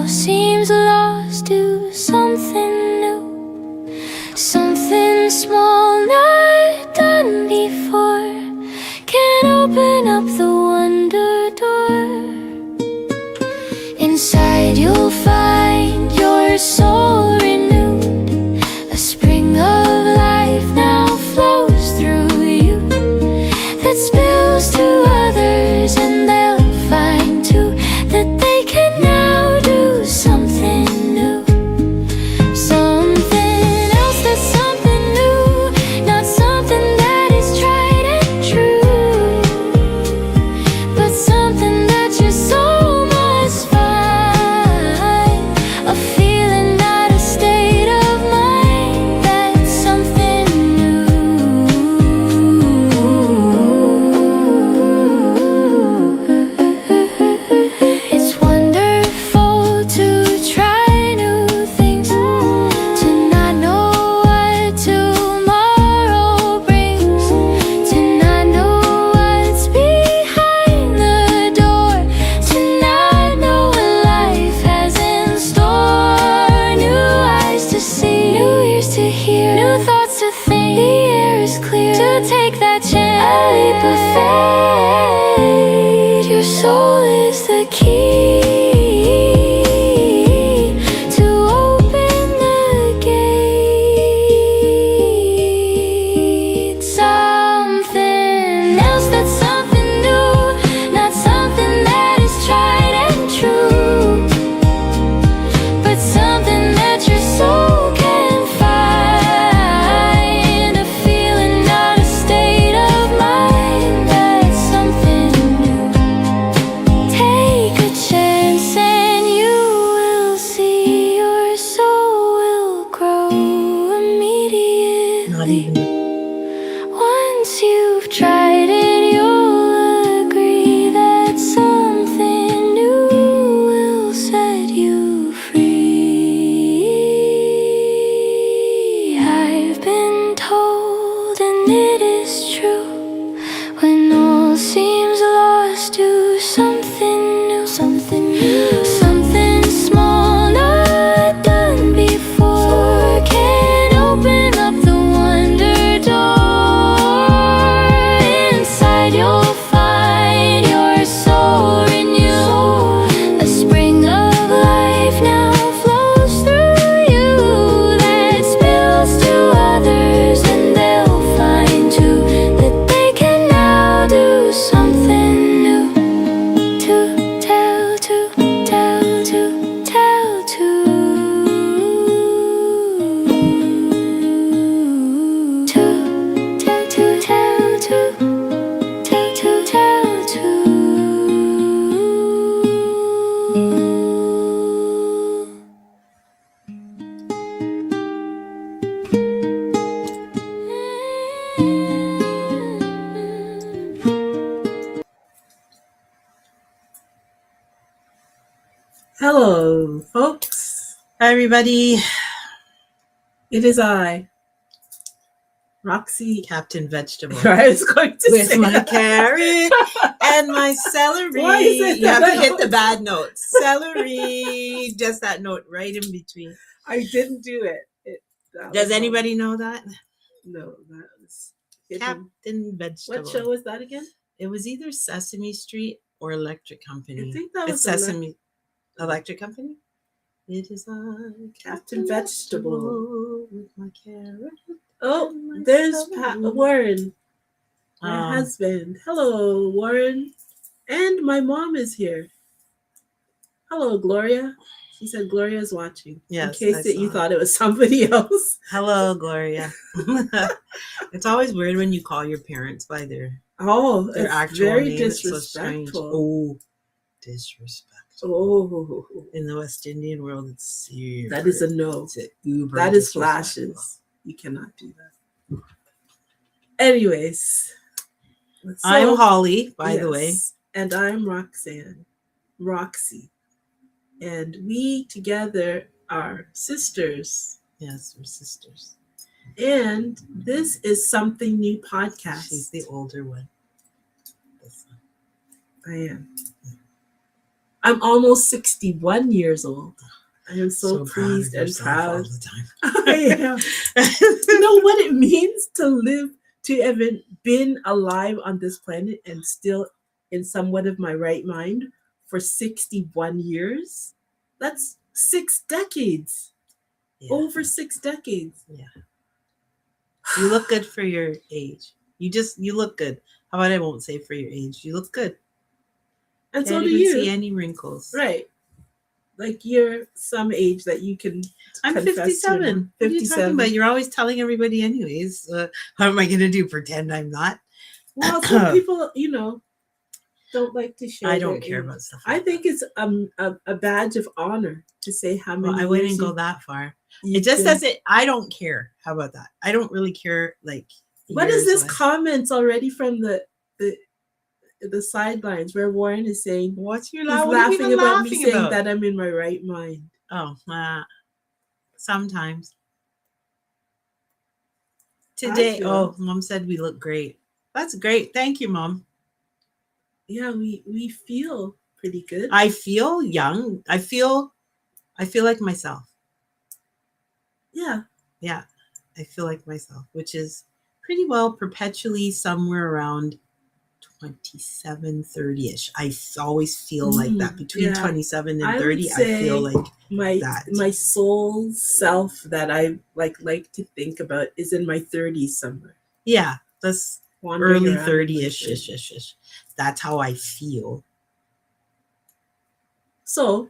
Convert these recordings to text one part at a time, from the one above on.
seems lost, do something new, something small not done before, can open up the wonder door. Inside you'll find your soul renewed, a spring of life now flows through you, that spills to others, and they'll find too that they can now do something new, something else that's something new, not something that is tried and true, but something that your soul must find, a feeling, not a state of mind, that's something new. It's wonderful to try new things, to not know what tomorrow brings, to not know what's behind the door, to not know what life has in store. New eyes to see, new ears to hear, new thoughts to think. The air is clear to take that chance, a leap of faith. Your soul is the key to open the gate. Something else that's something new, not something that is tried and true, but something that your soul can find, a feeling, not a state of mind, that's something new. Take a chance and you will see your soul will grow Not immediately. even. Once you've tried it, you'll agree that something new will set you free. I've been told, and it is true, when all seems lost, do something new, something new, something small not done before, can open up the wonder door. Inside you'll find your soul renewed, a spring of life now flows through you, that spills to others, and they'll find too that they can now do something new, to tell, to tell, to tell, to tell, to tell, to tell, to. Hello, folks. Hi, everybody. It is I, Roxy. Captain Vegetable. I was going to With say my that. carrot and my celery. Why is it You have that to I hit the don't- bad notes. Celery. Just that note right in between. I didn't do it. That Does was anybody know that? wrong. No, that was hidden. Captain Vegetable. What show was that again? It was either Sesame Street or Electric Company. I think that It's was Sesame Electric Company. It is I, Captain Vegetable. with my carrot. Oh, and my there's celery. Warren, my Um, husband. Hello, Warren. And my mom is here. Hello, Gloria. She said Gloria's watching. Yes, In I case that you saw. thought it was somebody else. Hello, Gloria. It's always weird when you call your parents by their Oh, it's actual very name. It's so strange. disrespectful. Oh, disrespectful. Oh, In the West Indian world, it's super. that is a no. It's a uber. That is disrespectful. flashes. You cannot do that. Anyways, so, I'm Holly, by the way. yes, and I'm Roxy. And we together are sisters. Yes, we're sisters. And this is Something New podcast. She's the older one. I am. I'm almost 61 years old. I am so proud pleased of and yourself all proud. the time. I am. You know what it means to live, to have been alive on this planet and still in somewhat of my right mind for 61 years? That's 6 decades. Yeah. Over 6 decades. Yeah. You look good for your age. You look good. How about I won't say for your age? You look good. And Can't so do even you. see any wrinkles. Right. Like you're some age that you can I'm confess to 57. now. What are you talking about? You're always telling everybody anyways. How am I going to do? Pretend I'm not? Well, some people, don't like to share. I don't their care age. about stuff I like think that. it's a badge of honor to say how many Well, I years wouldn't go that far. It you've just been- says it. I don't care. How about that? I don't really care. Like, What is this years-wise. comments already from the sidelines where Warren is saying What's your he's laugh? What are you laughing even about me laughing saying about? that I'm in my right mind. Oh, sometimes. Today, feel- Mom said we look great. That's great. Thank you, Mom. Yeah, we feel pretty good. I feel young. I feel like myself. Yeah. Yeah, I feel like myself, which is pretty well perpetually somewhere around 27, 30-ish. I always feel like that. Between yeah. 27 and I would 30, I feel say like my that. my soul self that I like to think about is in my 30s somewhere. Yeah, that's Wandering early around in my 30-ish. 30s. That's how I feel. So,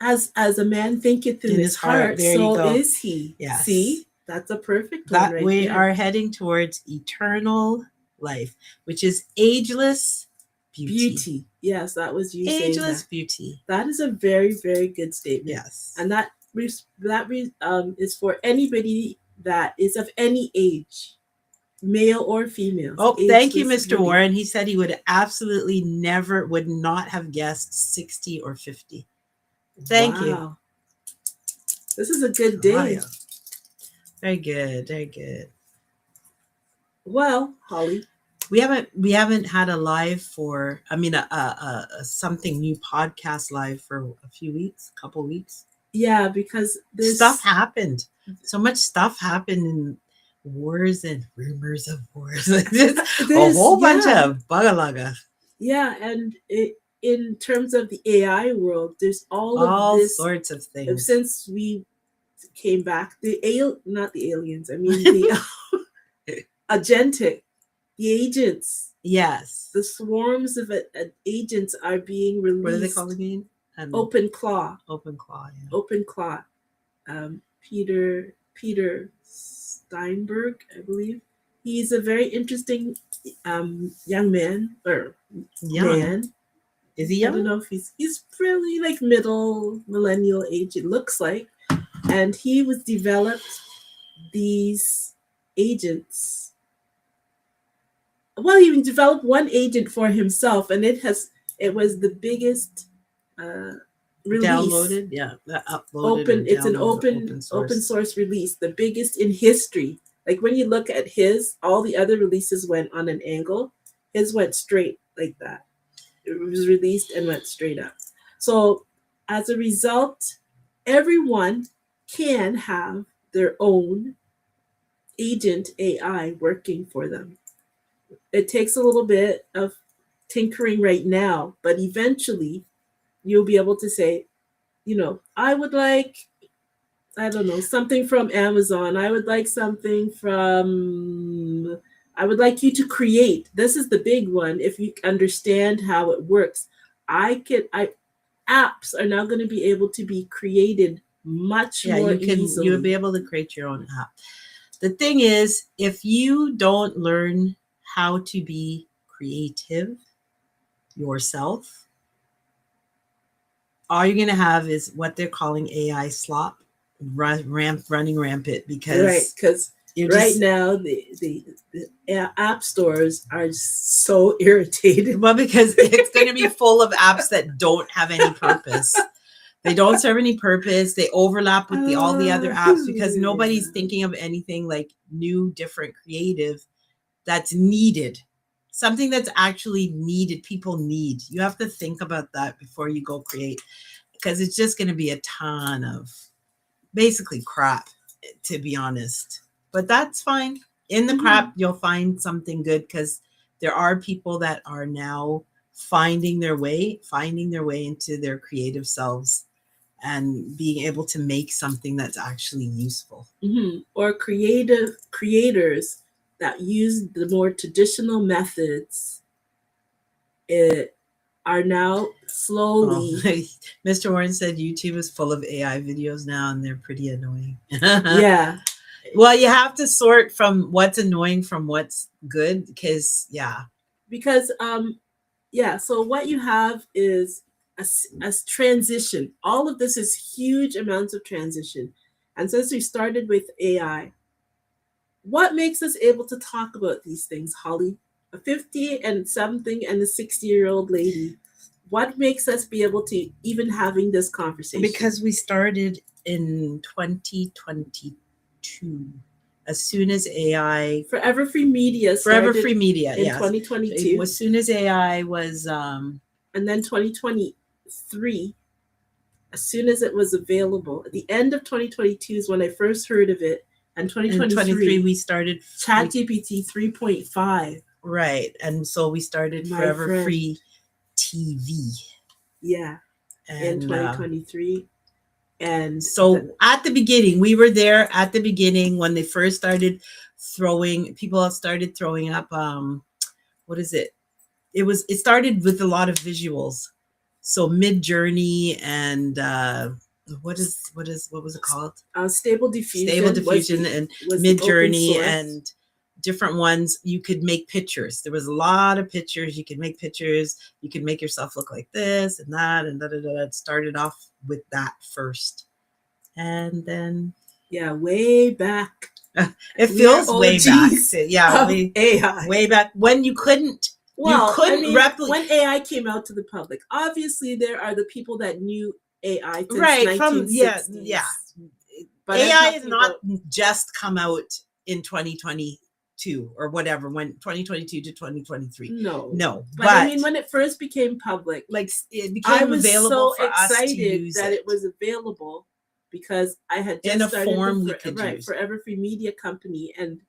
as a man thinketh in his heart, there you so go. is he. Yes. See, that's a perfect one That right we there. are heading towards eternal life, which is ageless beauty. Yes, that was you saying Ageless that. beauty. That is a very, very good statement. Yes. And that is for anybody that is of any age, male or female. Oh, thank you, Ageless Mr. beauty. Warren. He said he would not have guessed 60 or 50. Thank you. Wow. This is a good day. Oh, yeah. Very good. Very good. Well, Holly, we haven't had a live for, a something new podcast live for a couple weeks. Yeah, because this stuff happened. So much stuff happened in wars and rumors of wars. Just a whole bunch of bugalaga. Yeah, and in terms of the AI world, there's all of this sorts of things. Since we came back, not the aliens, I mean the agentic, the agents. Yes. The swarms of agents are being released. What are they called again? Open Claw. Open Claw, yeah. Open Claw. Peter Steinberg, I believe. He's a very interesting young man or man. Is he young? I don't know if he's really like middle millennial age, it looks like. And he was developed these agents. Well, he developed one agent for himself, and it was the biggest release. Downloaded, yeah, uploaded. It's an open source release, the biggest in history. Like when you look at all the other releases went on an angle. His went straight like that. It was released and went straight up. So as a result, everyone can have their own agent AI working for them. It takes a little bit of tinkering right now, but eventually you'll be able to say, I would like, I don't know, something from Amazon. I would like you to create. This is the big one. If you understand how it works, apps are now going to be able to be created much more easily. You'll be able to create your own app. The thing is, if you don't learn how to be creative yourself, all you're going to have is what they're calling AI slop running rampant, because right now the app stores are so irritated. Well, because it's going to be full of apps that don't have any purpose. They don't serve any purpose. They overlap with all the other apps because nobody's thinking of anything like new, different, creative that's needed. something that's actually needed, people need. You have to think about that before you go create, because it's just going to be a ton of basically crap, to be honest. But that's fine. In the crap, you'll find something good, because there are people that are now finding their way into their creative selves and being able to make something that's actually useful. Or creators that use the more traditional methods are now slowly. Mr. Warren said YouTube is full of AI videos now, and they're pretty annoying. Yeah. Well, you have to sort from what's annoying from what's good, because so what you have is a transition. All of this is huge amounts of transition. And since we started with AI, what makes us able to talk about these things, Holly? A 50 and something and a 60-year-old lady. What makes us be able to even having this conversation? Because we started in 2022. As soon as AI, Forever Free Media in 2022. As soon as AI was and then 2023, as soon as it was available, at the end of 2022 is when I first heard of it, and 2023 we started ChatGPT 3.5. Right, and so we started Forever Free TV. Yeah, in 2023. And so at the beginning, we were there at the beginning when they first started people started throwing up, what is it? It started with a lot of visuals. So Mid-Journey and what was it called? Stable Diffusion and Mid-Journey and different ones. You could make pictures. There was a lot of pictures. You could make pictures. You could make yourself look like this and that and It started off with that first, and then way back. It feels way back. AI. Way back when you couldn't. Replicate when AI came out to the public. Obviously, there are the people that knew AI since right 1960s. from yeah. But AI has not just come out in 2022 or whatever, when 2022 to 2023. No. But I mean, when it first became public, like it became available for us to use that it was available, because I had just in a started form we could use. Forever Free Media Company, and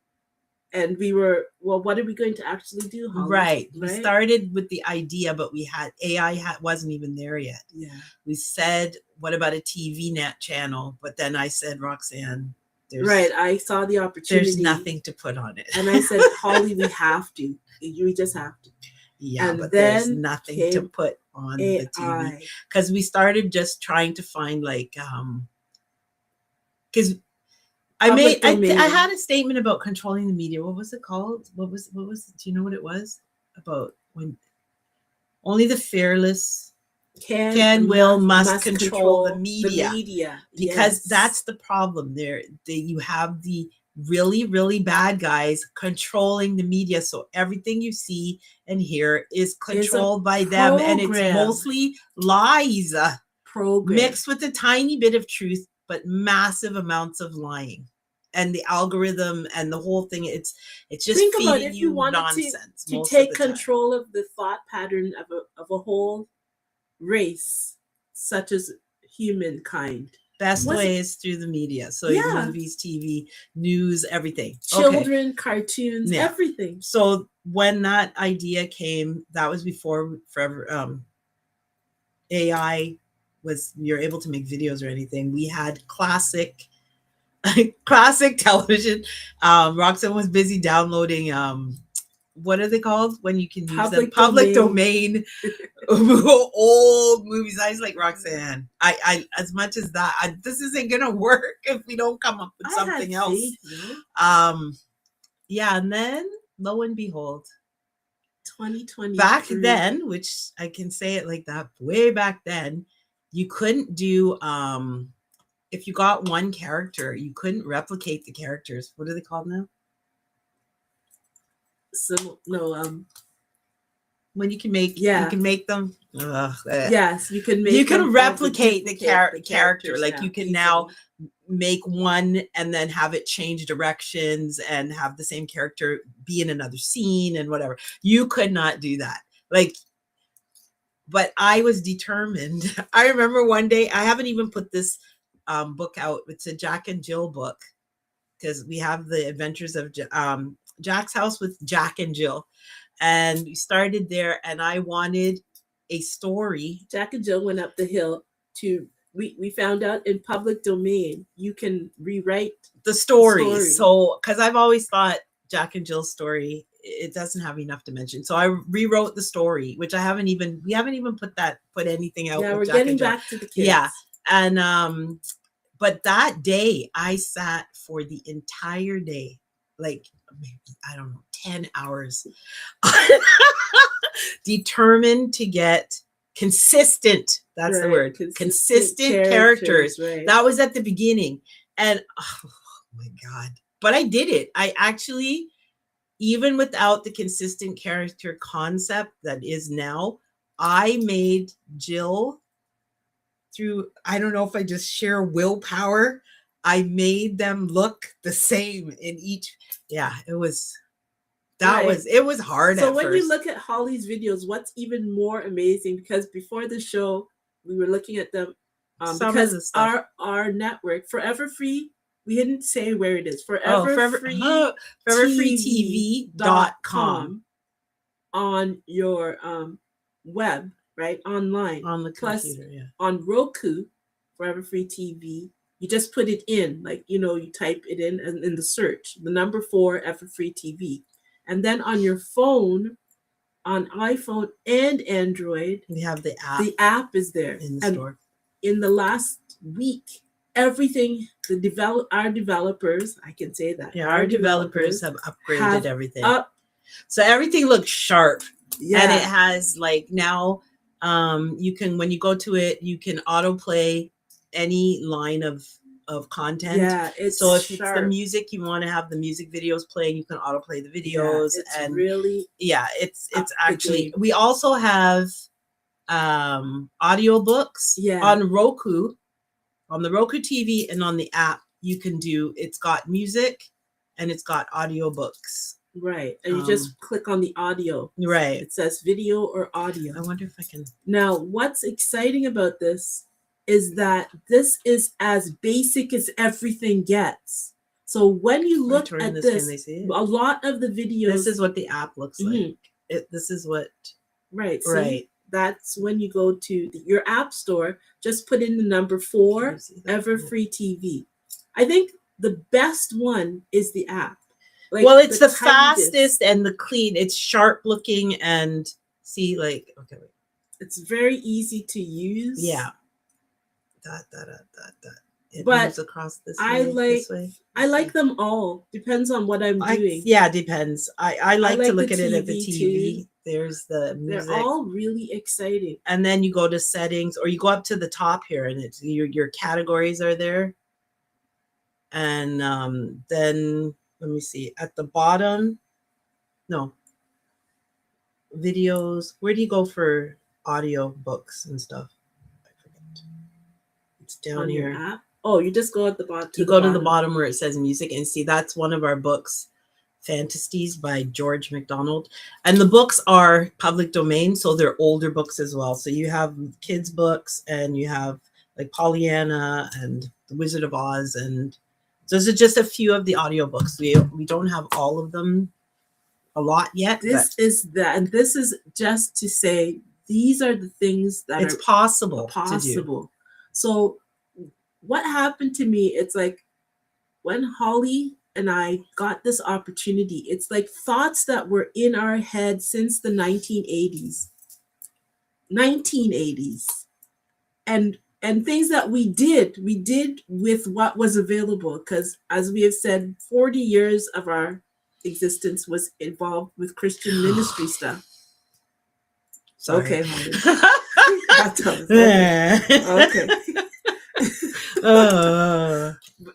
we were, well, what are we going to actually do, Holly? Right. We started with the idea, but we had AI wasn't even there yet. Yeah. We said, what about a TV net channel? But then I said, Roxanne, I saw the opportunity. There's nothing to put on it. And I said, Holly, we have to. We just have to. Yeah, and but there's nothing to put on the TV. Because we started just trying to find because I had a statement about controlling the media. What was it called? What was do you know what it was? About when only the fearless must control the media. Because that's the problem there. You have the really, really bad guys controlling the media. So everything you see and hear is controlled by them. And it's mostly lies mixed with a tiny bit of truth, but massive amounts of lying. And the algorithm and the whole thing, it's just think feeding about if you wanted nonsense to take control of the thought pattern of a whole race, such as humankind. Best way is through the media. So movies, TV, news, everything. Children, cartoons, everything. So when that idea came, that was before Forever AI you're able to make videos or anything. We had classic television. Roxanne was busy downloading what are they called when you can use them? Public domain old movies. I was like, Roxanne, I as much as that, this isn't gonna work if we don't come up with something else. And then lo and behold, 2020 back then, which I can say it like that, way back then, you couldn't do if you got one character, you couldn't replicate the characters. What are they called now? When you can make you can make them yes, you can make you can replicate the character. Like you can now make one and then have it change directions and have the same character be in another scene and whatever. You could not do that. Like, but I was determined. I remember one day, I haven't even put this book out. It's a Jack and Jill book, because we have the adventures of Jack's House with Jack and Jill. And we started there, and I wanted a story. Jack and Jill went up the hill to, we found out in public domain, you can rewrite the story. So, because I've always thought Jack and Jill's story, it doesn't have enough dimension. So I rewrote the story, which we haven't even put anything out. Yeah, we're Jack getting back to the kids. Yeah. And, but that day I sat for the entire day, like maybe, I don't know, 10 hours, determined to get consistent. That's the word. Consistent characters. Right. That was at the beginning. And oh my God, but I did it. I actually, even without the consistent character concept that is now, I made Jill through, I don't know if I just share willpower, I made them look the same in each. Yeah, it was hard. So at when first. you look at Holly's videos, what's even more amazing, because before the show, we were looking at them, because our network, Forever Free, we didn't say where it is. foreverfreetv.com on your web, right? Online. On the Plus, computer, yeah. on Roku, Forever Free TV, you just put it in, like, you type it in the search, the number 4 Forever Free TV. And then on your phone, on iPhone and Android, we have the app. The app is there in the store. In the last week, everything, our developers, I can say that. Yeah, our developers have upgraded everything. So everything looks sharp. Yeah. And it has, like, now you can, when you go to it, you can autoplay any line of content. Yeah, it's so if sharp. It's the music, you want to have the music videos playing, you can autoplay the videos. Yeah, it's and really, yeah, it's actually, we also have audiobooks on Roku, on the Roku TV, and on the app. You can it's got music and it's got audiobooks. Right. And you just click on the audio. Right. It says video or audio. I wonder if I can. Now, what's exciting about this is that this is as basic as everything gets. So when you look at this, a lot of the videos. This is what the app looks like. This is what. Right. See, right. That's when you go to your app store, just put in the number 4, Ever Free TV. I think the best one is the app. Like, well, it's the fastest and the clean. It's sharp looking and see, like, okay. Wait. It's very easy to use. Yeah. It moves across this way. I like them all. Depends on what I'm doing. Yeah, depends. I like to look at it at the TV. Too. There's the music. They're all really exciting. And then you go to settings, or you go up to the top here, and it's your categories are there. And then let me see at the bottom. No. Videos. Where do you go for audio books and stuff? I forget. It's down on here. Your app? Oh, you just go at the bottom. You go to the bottom where it says music, and see that's one of our books, Fantasies by George MacDonald. And the books are public domain, so they're older books as well. So you have kids' books, and you have like Pollyanna and The Wizard of Oz, and those are just a few of the audiobooks. We don't have all of them, a lot yet. This is just to say these are the things that it's possible. So what happened to me, it's like when Holly and I got this opportunity, it's like thoughts that were in our head since the 1980s. And things that we did with what was available, because as we have said, 40 years of our existence was involved with Christian ministry stuff. Sorry. Okay, Holly. Okay.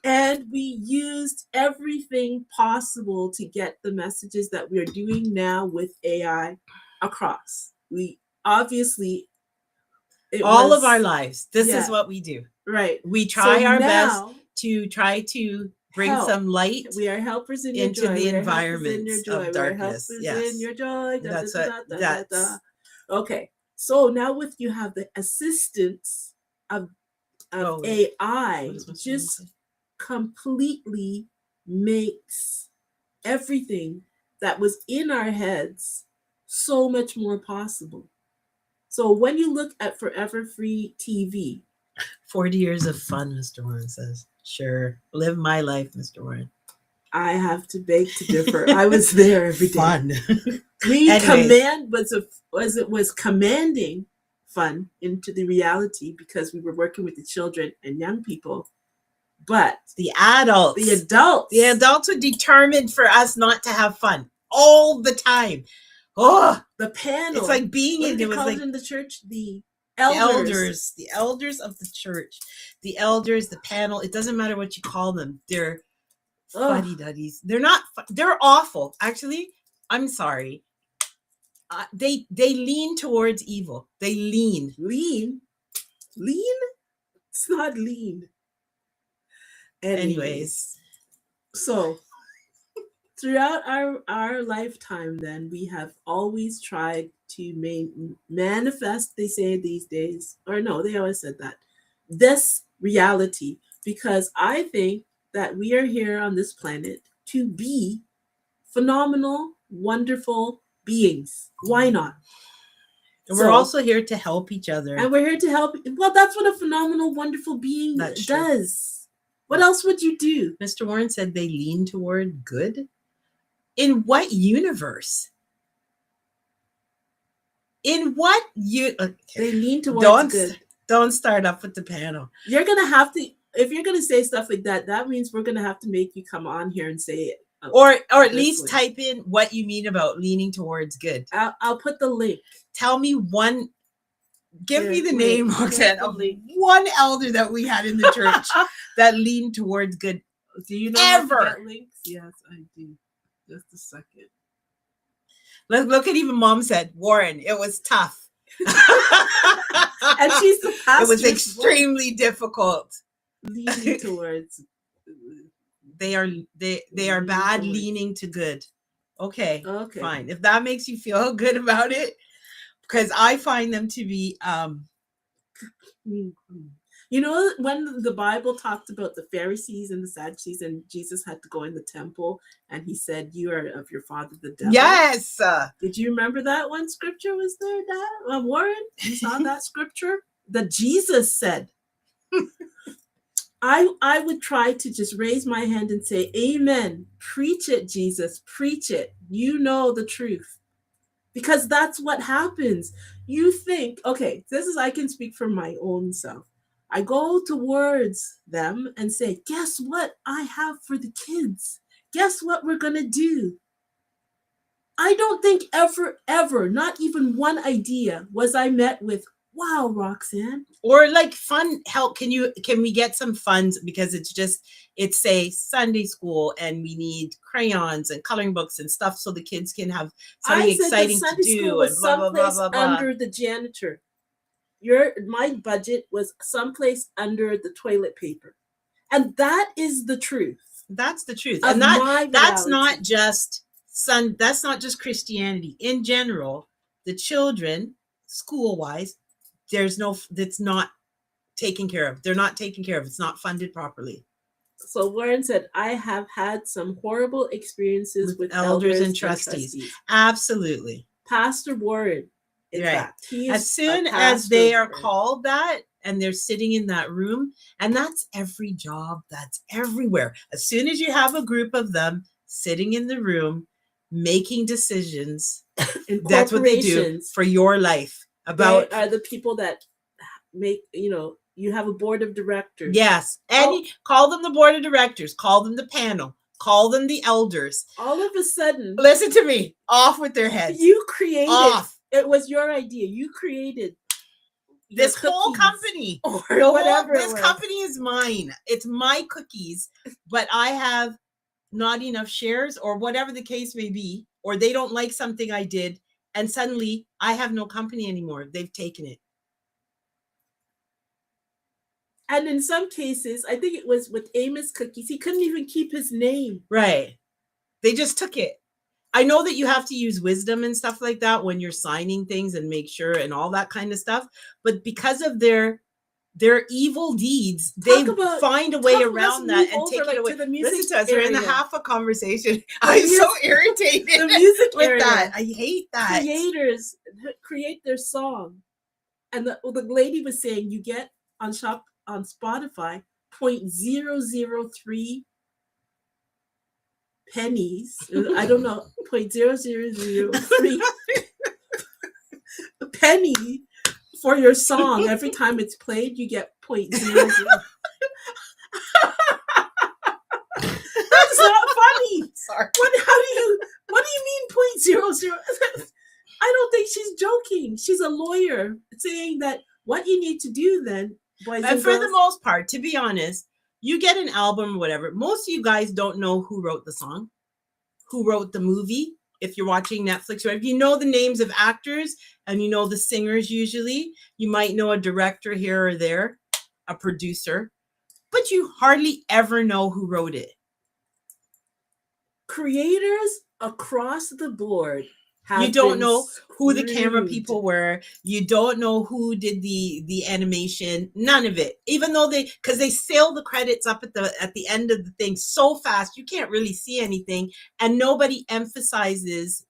And we used everything possible to get the messages that we are doing now with AI across. We obviously all of our lives. This is what we do. Right. We try our best to try to bring some light. We are helpers in your into joy. the We are environment helpers in your joy. of We are darkness. helpers Yes. in your joy. Da, That's da, da, what. da, da, That's da. Okay. So now with you have the assistance of AI, just completely makes everything that was in our heads so much more possible. So when you look at Forever Free TV, 40 years of fun, Mr. Warren says. Sure. Live my life, Mr. Warren. I have to beg to differ. I was there every day. Fun. We was commanding fun into the reality because we were working with the children and young people. But the adults were determined for us not to have fun all the time. Oh, the panel. It's like being in the church, the elders of the church, the elders, the panel. It doesn't matter what you call them. They're fuddy-duddies. They're not. They're awful. Actually, I'm sorry. They lean towards evil. They lean. It's not lean. Anyways, so throughout our lifetime, then we have always tried to manifest. They say these days, or no, they always said that this reality, because I think that we are here on this planet to be phenomenal, wonderful beings. Why not? And we're also here to help each other. And we're here to help. Well, that's what a phenomenal, wonderful being does. True. What else would you do? Mr. Warren said they lean toward good. In what universe? In what they lean towards good. Don't start up with the panel. You're going to have to, if you're going to say stuff like that, that means we're going to have to make you come on here and say it. Or at least type in what you mean about leaning towards good. I'll put the link. Tell me one. Give me the name, Roxanne, of one elder that we had in the church that leaned towards good. Do you know ever? Links? Yes, I do. Just a second. Look at even Mom said, Warren, it was tough. And she's the pastor. It was extremely difficult. Leaning towards. They are bad, leaning to good. Okay, fine. If that makes you feel good about it, because I find them to be you know, when the Bible talked about the Pharisees and the Sadducees, and Jesus had to go in the temple, and he said, "You are of your father the devil." Yes. Did you remember that one scripture? Was there that Warren? You saw that scripture that Jesus said. I would try to just raise my hand and say, "Amen. Preach it, Jesus. Preach it. You know the truth." Because that's what happens. You think, okay, I can speak for my own self. I go towards them and say, guess what I have for the kids? Guess what we're going to do? I don't think ever, not even one idea was I met with, wow, Roxanne. Or like fun help. Can we get some funds? Because it's say Sunday school and we need crayons and coloring books and stuff so the kids can have something exciting to do and blah, blah, blah, blah, blah. Under the janitor. My budget was someplace under the toilet paper. And that is the truth. That's the truth. And that's not just that's not just Christianity. In general, the children, school-wise, that's not taken care of. They're not taken care of. It's not funded properly. So Warren said, I have had some horrible experiences with elders and trustees. Absolutely. Pastor Warren. Right. As soon as they are called that and they're sitting in that room, and that's every job, that's everywhere. As soon as you have a group of them sitting in the room, making decisions, that's what they do for your life. They are the people that make, you have a board of directors. Yes. Call them the board of directors, call them the panel, call them the elders. All of a sudden, listen to me, off with their heads. You created, it was your idea. You created this whole company or whatever. This company is mine. It's my cookies, but I have not enough shares or whatever the case may be, or they don't like something I did. And suddenly I have no company anymore. They've taken it. And in some cases, I think it was with Amos Cookies, he couldn't even keep his name. Right. They just took it. I know that you have to use wisdom and stuff like that when you're signing things and make sure and all that kind of stuff. But because of their evil deeds, they find a way around that and take it away. Listen to us. We're in the half a conversation. I'm so irritated the music with area. that. I hate that. Creators create their song. And the lady was saying you get on Spotify 0.003 pennies. I don't know, 0.0003 penny for your song. Every time it's played, you get 0.00. That's not funny. Sorry. What do you mean 0.00? I don't think she's joking. She's a lawyer saying that what you need to do then, boys and for girls, the most part, to be honest, you get an album or whatever. Most of you guys don't know who wrote the song, who wrote the movie. If you're watching Netflix, or if you know the names of actors and you know the singers, usually you might know a director here or there, a producer, but you hardly ever know who wrote it. Creators across the board. You don't know who the camera people were. You don't know who did the animation. None of it. Even though because they sail the credits up at the end of the thing so fast, you can't really see anything, and nobody emphasizes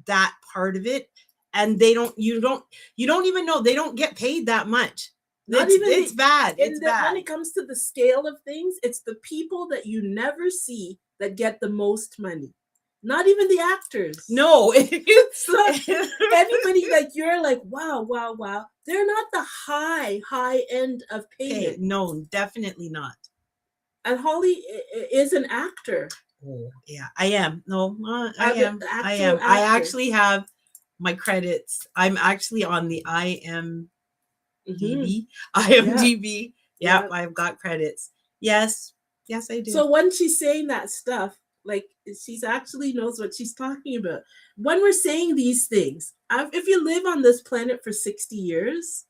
that part of it. And you don't even know. They don't get paid that much. It's bad. It's bad. When it comes to the scale of things, it's the people that you never see that get the most money. Not even the actors. No. It's like anybody like you're like, wow. They're not the high end of payment. Okay, no, definitely not. And Holly is an actor. Oh, yeah, I am. No, I am. I actually have my credits. I'm actually on the IMDb. IMDb. Yeah, I've got credits. Yes, I do. So when she's saying that stuff, like she's actually knows what she's talking about. When we're saying these things, if you live on this planet for 60 years,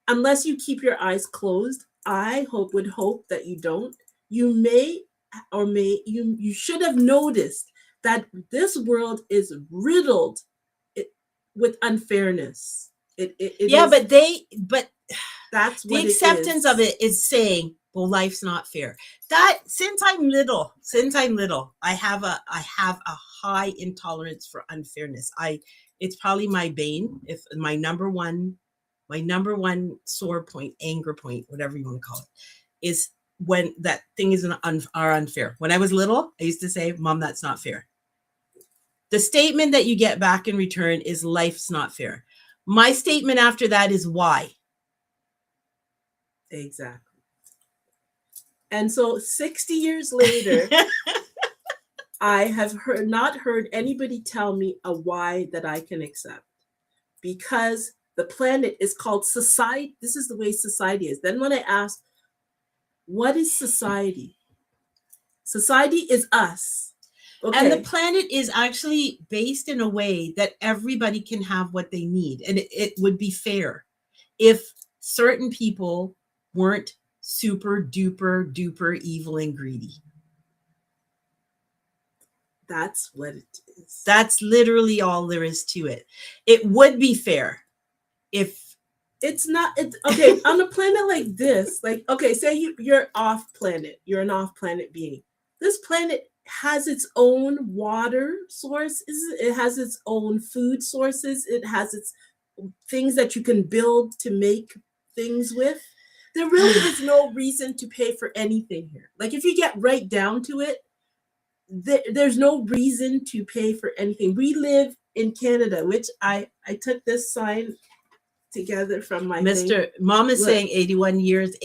unless you keep your eyes closed, I would hope that you don't. You should have noticed that this world is riddled with unfairness. It but that's what the acceptance of it is saying, well, life's not fair. That since I'm little, I have a high intolerance for unfairness. It's probably my bane. If my number one sore point, anger point, whatever you want to call it, is when that thing is are unfair. When I was little, I used to say, Mom, that's not fair. The statement that you get back in return is life's not fair. My statement after that is why. Exactly. And so 60 years later, I have not heard anybody tell me a why that I can accept. Because the planet is called society. This is the way society is. Then when I asked, what is society? Society is us. Okay. And the planet is actually based in a way that everybody can have what they need. And it would be fair if certain people weren't super duper evil and greedy. That's what it is. That's literally all there is to it. It would be fair if it's not. Okay, on a planet like this, like, okay, say you're off planet. You're an off planet being. This planet has its own water sources. It has its own food sources. It has its things that you can build to make things with. There really is no reason to pay for anything here. Like if you get right down to it, there's no reason to pay for anything. We live in Canada, which I took this sign together from my Mom is saying 81 years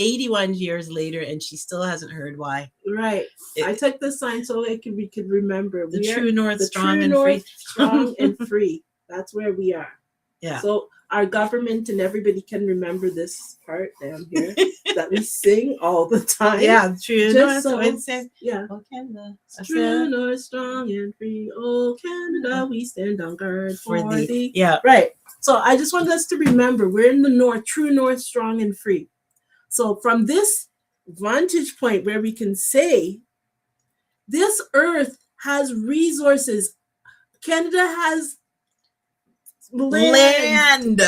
later, and she still hasn't heard why. Right. I took this sign so we could remember the true north, strong and free. Strong and free. That's where we are. Yeah. So our government and everybody can remember this part down here that we sing all the time. Yeah, true north. So, yeah. Oh, Canada. True north, strong and free. Oh, Canada, we stand on guard for thee. Yeah. Right. So I just want us to remember we're in the north, true north, strong and free. So from this vantage point where we can say this earth has resources, Canada has land.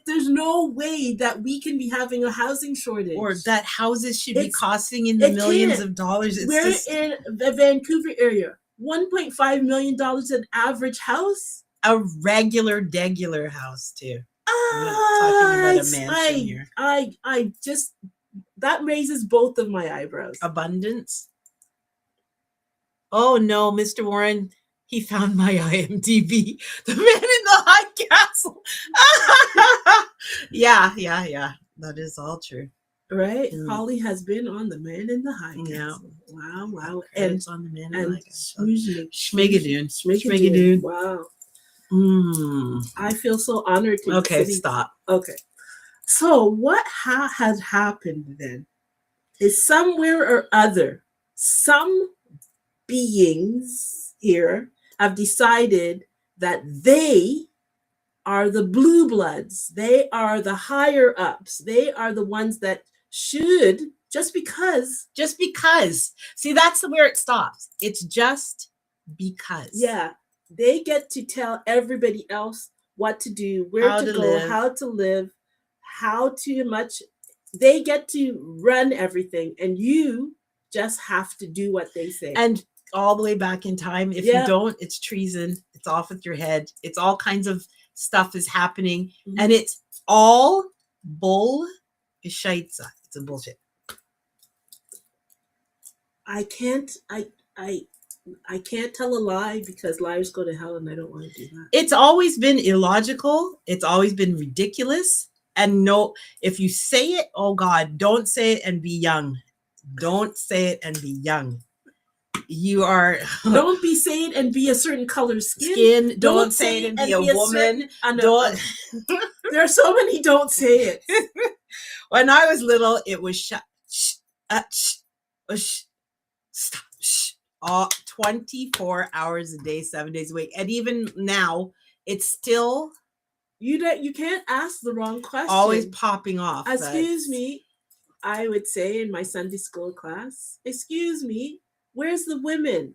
There's no way that we can be having a housing shortage, or that houses should be costing in the millions of dollars. We're in the Vancouver area, $1.5 million an average house. A regular house too. I'm not talking about a mansion here. I just, that raises both of my eyebrows. Abundance. Oh no, Mr. Warren, he found my IMDb. The Man in the High Castle. Yeah. That is all true. Right? Holly has been on The Man in the High Castle. Yeah. Wow. And it's on The Man in the High Castle. Schmigadoon. Wow. I feel so honored to stop. Okay. So what has happened then is somewhere or other, some beings here have decided that they are the blue bloods. They are the higher ups. They are the ones that should, just because. See, that's where it stops. It's just because. Yeah. They get to tell everybody else what to do, where to go, how to live, how to much. They get to run everything, and you just have to do what they say. And all the way back in time, if you don't, it's treason. It's off with your head. It's all kinds of stuff is happening, and it's all bull scheitza. It's a bullshit. I can't tell a lie because liars go to hell, and I don't want to do that. It's always been illogical. It's always been ridiculous. And no, if you say it, oh God, don't say it and be young. Don't say it and be young. You are. Don't be saying and be a certain color skin. Don't say it and be a woman. Don't. There are so many don't say it. When I was little, it was stop. 24 hours a day, 7 days a week. And even now, it's still. You can't ask the wrong question. Always popping off. Excuse me, I would say in my Sunday school class, excuse me, where's the women?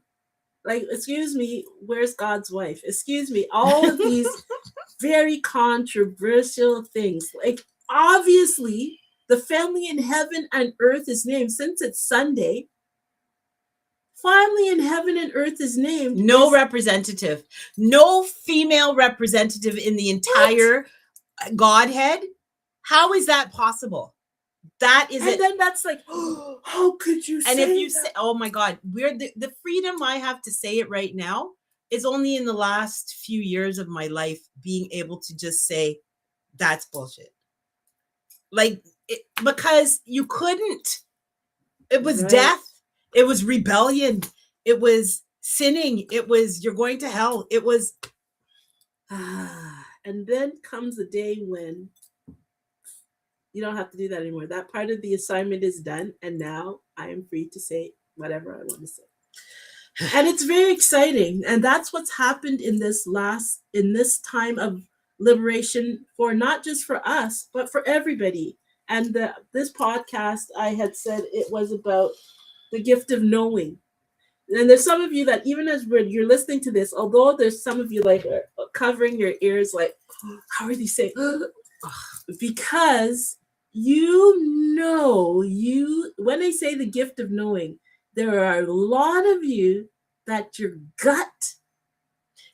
Like, excuse me, where's God's wife? Excuse me, all of these very controversial things. Like, obviously, the family in heaven and earth is named, since it's Sunday. Family in heaven and earth is named. No representative. No female representative in the entire Godhead. How is that possible? That is and then that's like, oh, how could you say and if you that? say, oh my God, we're the freedom I have to say it right now is only in the last few years of my life being able to just say that's bullshit. Like, because you couldn't. It was death. It was rebellion. It was sinning. It was you're going to hell. It was. And then comes a day when you don't have to do that anymore. That part of the assignment is done. And now I am free to say whatever I want to say. And it's very exciting. And that's what's happened in this time of liberation, for not just for us, but for everybody. And this podcast, I had said it was about the gift of knowing. And there's some of you that even as you're listening to this, although there's some of you like covering your ears, like, how are they saying? Because when I say the gift of knowing, there are a lot of you that your gut.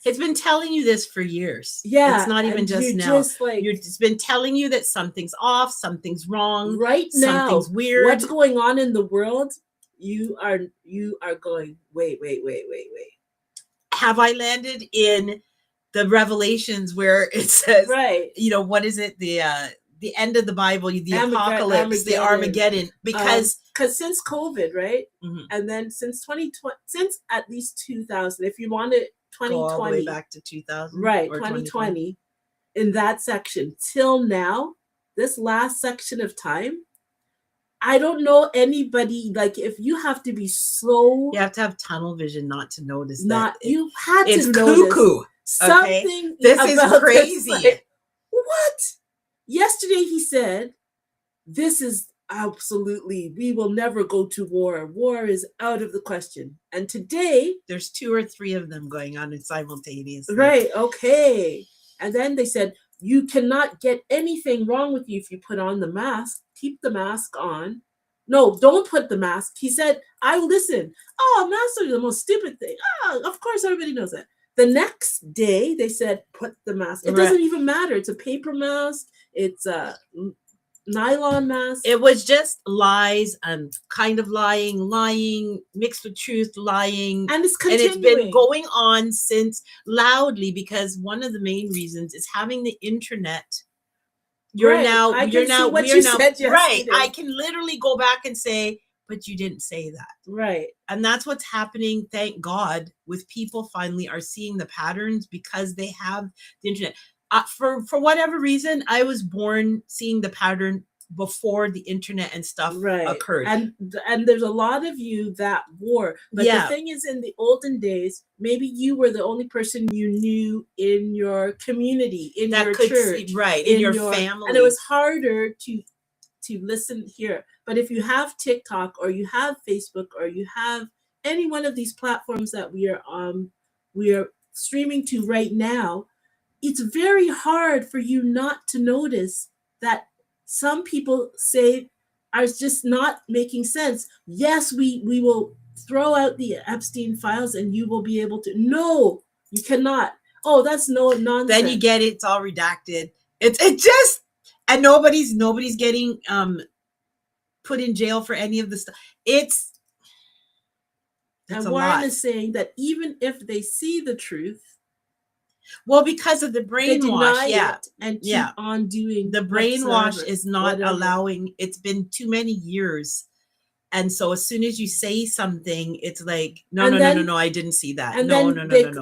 It's been telling you this for years. Yeah. It's not even just now. It's been telling you that something's off, something's wrong. Right now. Something's weird. What's going on in the world? You are going, wait. Have I landed in the Revelations where it says, what is it? The end of the Bible, the apocalypse, the Armageddon, because since COVID, right? Mm-hmm. And then since 2020, since at least 2000, if you want it, 2020, go all the way back to 2000, right? 2020, in that section till now, this last section of time, I don't know anybody, like, if you have to be so. You have to have tunnel vision not to notice you had to notice. It's cuckoo. Something. This is crazy. This, like, what? Yesterday he said, this is absolutely, we will never go to war. War is out of the question. And today, there's 2 or 3 of them going on simultaneously. Right, okay. And then they said, you cannot get anything wrong with you if you put on the mask. Keep the mask on. No, don't put the mask. He said, I listen. Oh, masks are the most stupid thing. Oh, of course, everybody knows that. The next day, they said, put the mask. It doesn't even matter. It's a paper mask. It's a nylon mask. It was just lies and kind of lying mixed with truth, lying. And it's continuing. And it's been going on since loudly, because one of the main reasons is having the internet. Right. Right. I can literally go back and say, but you didn't say that. Right. And that's what's happening, thank God, with people finally are seeing the patterns because they have the internet. For whatever reason, I was born seeing the pattern before the internet and stuff occurred. And there's a lot of you that wore. But the thing is, in the olden days, maybe you were the only person you knew in your community, in your church, in your family. And it was harder to listen here. But if you have TikTok or you have Facebook or you have any one of these platforms that we are streaming to right now, it's very hard for you not to notice that some people say are just not making sense. Yes, we will throw out the Epstein files and you will be able to. No, you cannot. Oh, that's no nonsense. Then you get it, it's all redacted. It just, and nobody's getting put in jail for any of the stuff. It's and Warren is saying that even if they see the truth, well, because of the brainwash, and keep on doing the brainwash is not allowing. It's been too many years, and so as soon as you say something, it's like no, I didn't see that. And no.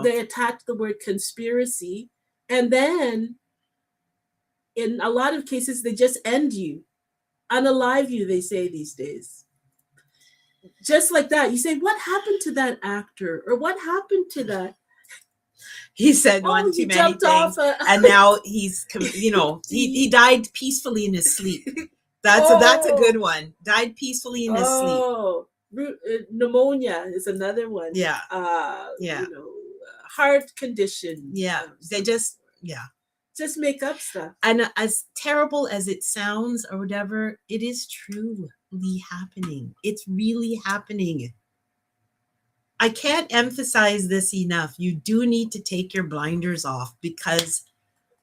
They attach the word conspiracy, and then in a lot of cases they just end you, unalive you. They say these days, just like that. You say, "What happened to that actor?" or "What happened to that?" He said one too many things, and now he's, he died peacefully in his sleep. That's a good one. Died peacefully in his sleep. Pneumonia is another one. Yeah. Heart condition. Yeah. They just make up stuff. And as terrible as it sounds or whatever, it is truly happening. It's really happening. I can't emphasize this enough. You do need to take your blinders off because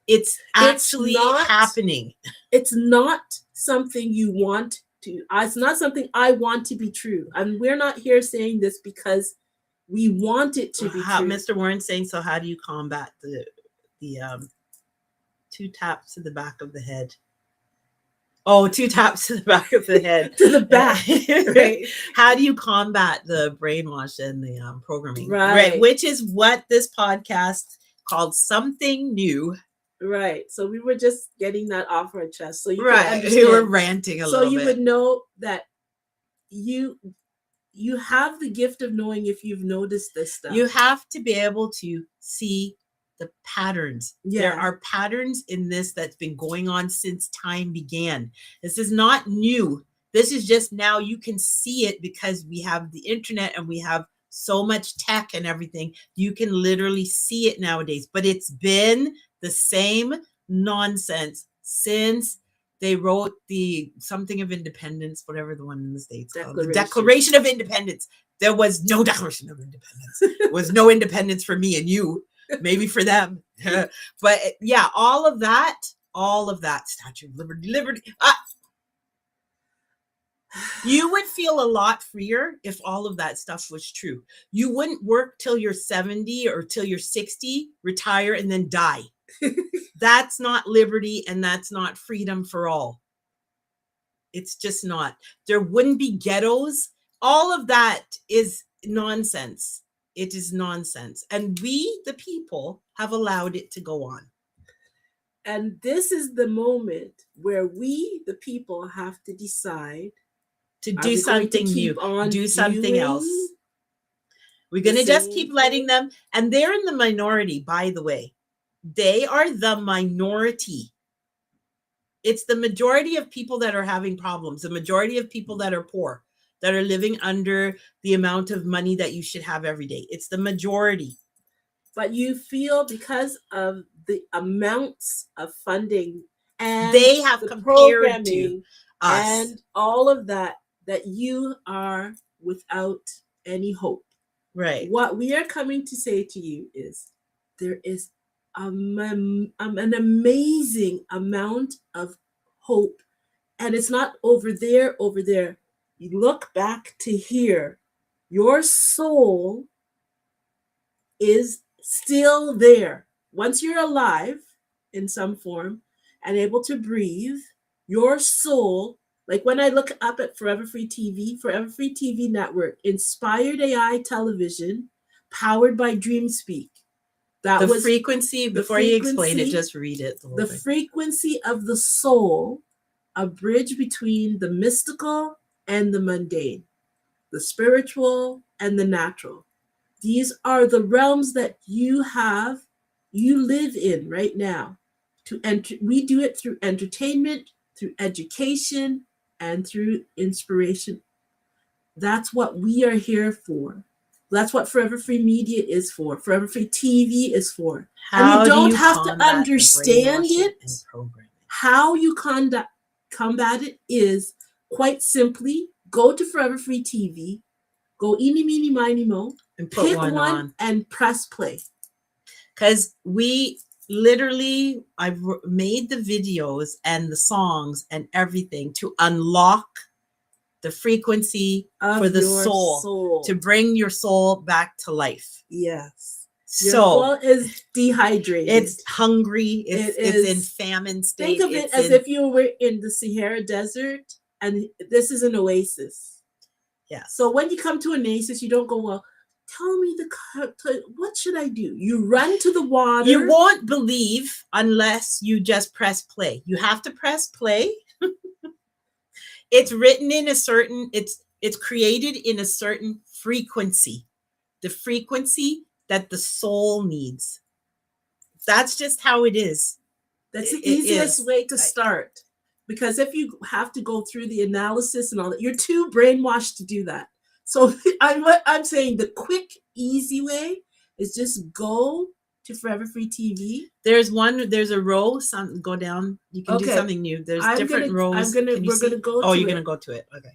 it's actually happening. It's not something you want to. It's not something I want to be true. And we're not here saying this because we want it to be true. Mr. Warren's saying, so how do you combat the 2 taps to the back of the head? Oh, 2 taps to the back of the head. To the back. Right. How do you combat the brainwash and the programming? Right. Which is what this podcast called Something New. Right. So we were just getting that off our chest. So you can understand. We were ranting a little bit. So you would know that you have the gift of knowing if you've noticed this stuff. You have to be able to see the patterns. There are patterns in this that's been going on since time began. This is not new. This is just now you can see it because we have the internet and we have so much tech and everything. You can literally see it nowadays, but it's been the same nonsense since they wrote the something of independence, whatever the one in the States called, the Declaration of Independence. There was no Declaration of Independence. There was no independence for me and you. Maybe for them. But yeah, all of that, Statue of Liberty. You would feel a lot freer if all of that stuff was true. You wouldn't work till you're 70 or till you're 60, retire, and then die. That's not liberty, and that's not freedom for all. It's just not. There wouldn't be ghettos. All of that is nonsense. It is nonsense. And we, the people, have allowed it to go on. And this is the moment where we, the people, have to decide to do something new, do something else. We're going to just keep letting them. And they're in the minority, by the way. They are the minority It's the majority of people that are having problems, the majority of people that are poor, that are living under the amount of money that you should have every day. It's the majority. But you feel because of the amounts of funding and they have the compared to us and all of that, that you are without any hope. Right. What we are coming to say to you is there is an amazing amount of hope. And it's not over there, over there. You look back to here. Your soul is still there. Once you're alive in some form and able to breathe, your soul, like when I look up at Forever Free TV network, inspired AI television, powered by DreamSpeak. That the was frequency, before you explain it, just read it. The frequency of the soul, a bridge between the mystical and the mundane, the spiritual and the natural. These are the realms that you live in right now. We do it through entertainment, through education, and through inspiration. That's what we are here for. That's what Forever Free Media is for. Forever Free TV is for. And you don't have to understand it. How you combat it is quite simply go to Forever Free TV, go eeny, meeny, miny, mo, and pick one on and press play. Because I've made the videos and the songs and everything to unlock the frequency for the soul, to bring your soul back to life. Yes. So your soul is dehydrated. It's hungry. It's in famine state. Think of it as if you were in the Sahara Desert and this is an oasis. Yeah. So when you come to an oasis, you don't go, well, tell me what should I do? You run to the water. You won't believe unless you just press play. You have to press play. It's written in a certain, it's created in a certain frequency, the frequency that the soul needs. That's just how it is. That's the easiest way to start. Because if you have to go through the analysis and all that, you're too brainwashed to do that. So I'm saying the quick, easy way is just go to Forever Free TV. There's a row. Go down. You can do something new. There's different rows. We're gonna go. Oh, you're gonna go to it. Okay.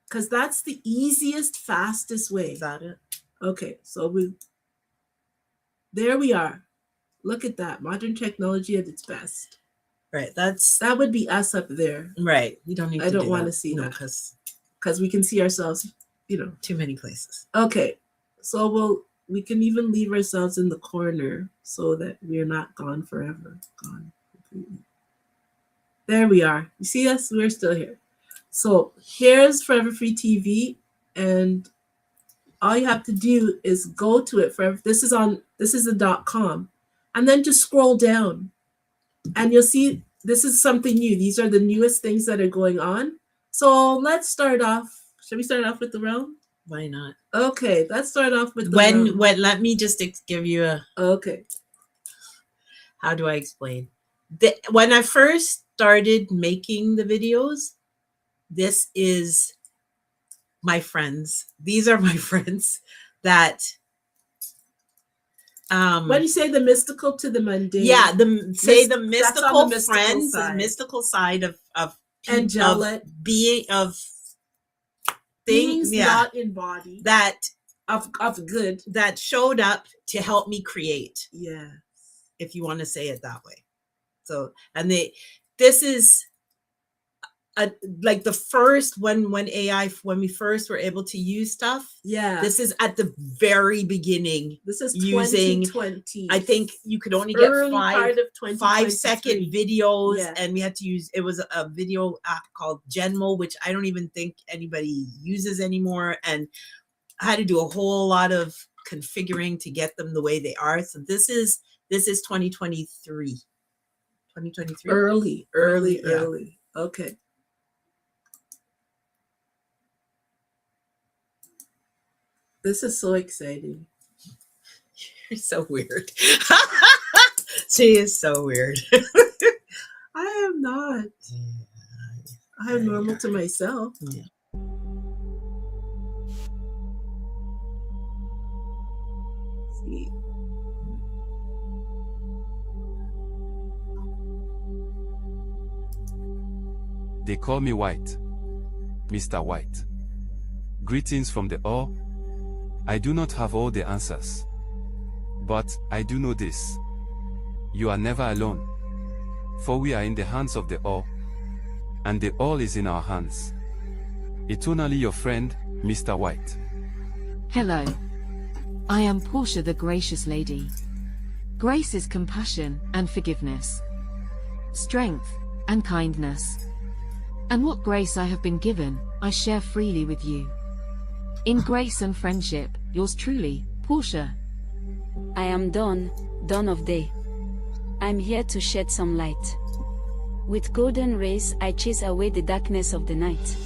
Because that's the easiest, fastest way. Is that it? Okay, so there we are. Look at that. Modern technology at its best. Right. That would be us up there. Right. You don't need I don't want to see that. Because we can see ourselves, too many places. Okay. So we can even leave ourselves in the corner so that we're not gone forever. Gone completely. There we are. You see us? We're still here. So here's Forever Free TV, and all you have to do is go to it. This is the .com, and then just scroll down, and you'll see this is something new. These are the newest things that are going on. So let's start off. Should we start off with the realm? Why not? Okay, let's start off with the realm. Let me just give you a. Okay. How do I explain? When I first started making the videos, this is my friends. These are my friends that. When you say the mystical to the mundane, the mystical friends, the mystical side of angelic of things not embodied that of good that showed up to help me create. Yes, if you want to say it that way. So, and this is like the first when we first were able to use stuff. Yeah, this is at the very beginning. This is using 2020. I think you could only get part of 5-second videos, and we had to use. It was a video app called Genmo, which I don't even think anybody uses anymore, and I had to do a whole lot of configuring to get them the way they are. So this is 2023. 2023. Early. Okay. This is so exciting. You're so weird. She is so weird. I am not. I am normal to myself. Yeah. See. They call me White, Mr. White. Greetings from the All. I do not have all the answers. But I do know this. You are never alone. For we are in the hands of the All. And the All is in our hands. Eternally your friend, Mr. White. Hello. I am Portia the Gracious Lady. Grace is compassion and forgiveness, strength and kindness. And what grace I have been given, I share freely with you. In grace and friendship, yours truly, Portia. I am dawn of day. I'm here to shed some light. With golden rays I chase away the darkness of the night.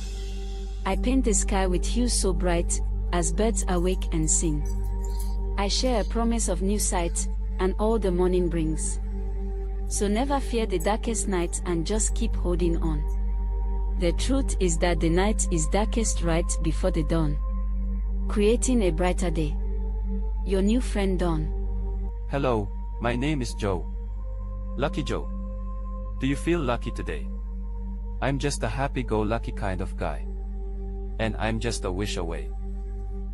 I paint the sky with hues so bright, as birds awake and sing. I share a promise of new sight, and all the morning brings. So never fear the darkest night and just keep holding on. The truth is that the night is darkest right before the dawn, creating a brighter day. Your new friend Dawn. Hello, my name is Joe. Lucky Joe. Do you feel lucky today? I'm just a happy-go-lucky kind of guy. And I'm just a wish away.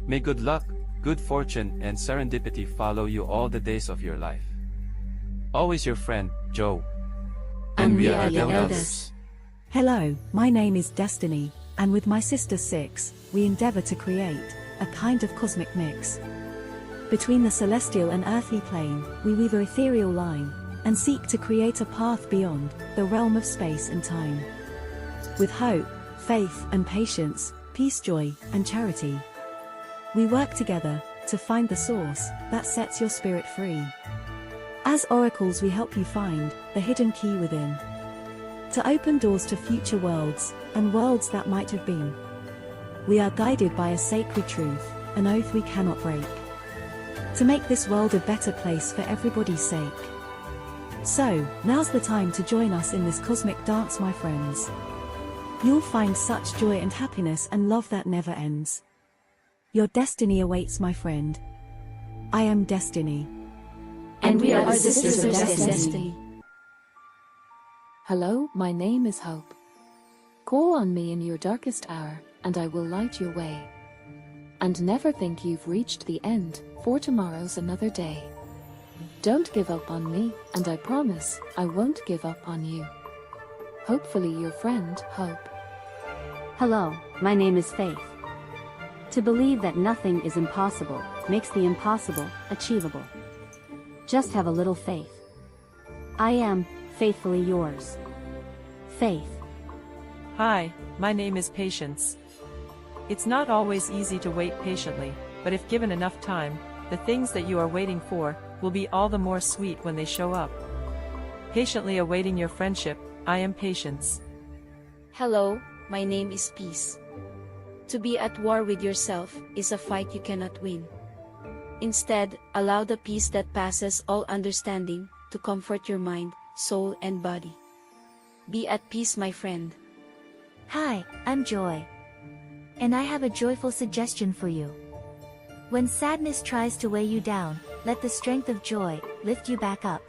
May good luck, good fortune, and serendipity follow you all the days of your life. Always your friend, Joe. And we are your elders. Hello, my name is Destiny, and with my sister Six, we endeavor to create a kind of cosmic mix. Between the celestial and earthly plane, we weave an ethereal line, and seek to create a path beyond the realm of space and time. With hope, faith, and patience, peace, joy, and charity, we work together to find the source that sets your spirit free. As oracles, we help you find the hidden key within, to open doors to future worlds and worlds that might have been. We are guided by a sacred truth, an oath we cannot break, to make this world a better place for everybody's sake. So, now's the time to join us in this cosmic dance, my friends. You'll find such joy and happiness and love that never ends. Your destiny awaits, my friend. I am Destiny. And we are the sisters of Destiny. Hello, my name is Hope. Call on me in your darkest hour, and I will light your way. And never think you've reached the end, for tomorrow's another day. Don't give up on me, and I promise I won't give up on you. Hopefully your friend, Hope. Hello, my name is Faith. To believe that nothing is impossible makes the impossible achievable. Just have a little faith. I am faithfully yours, Faith. Hi, my name is Patience. It's not always easy to wait patiently, but if given enough time, the things that you are waiting for will be all the more sweet when they show up. Patiently awaiting your friendship, I am Patience. Hello, my name is Peace. To be at war with yourself is a fight you cannot win. Instead, allow the peace that passes all understanding to comfort your mind, soul, and body. Be at peace, my friend. Hi, I'm Joy. And I have a joyful suggestion for you. When sadness tries to weigh you down, let the strength of joy lift you back up.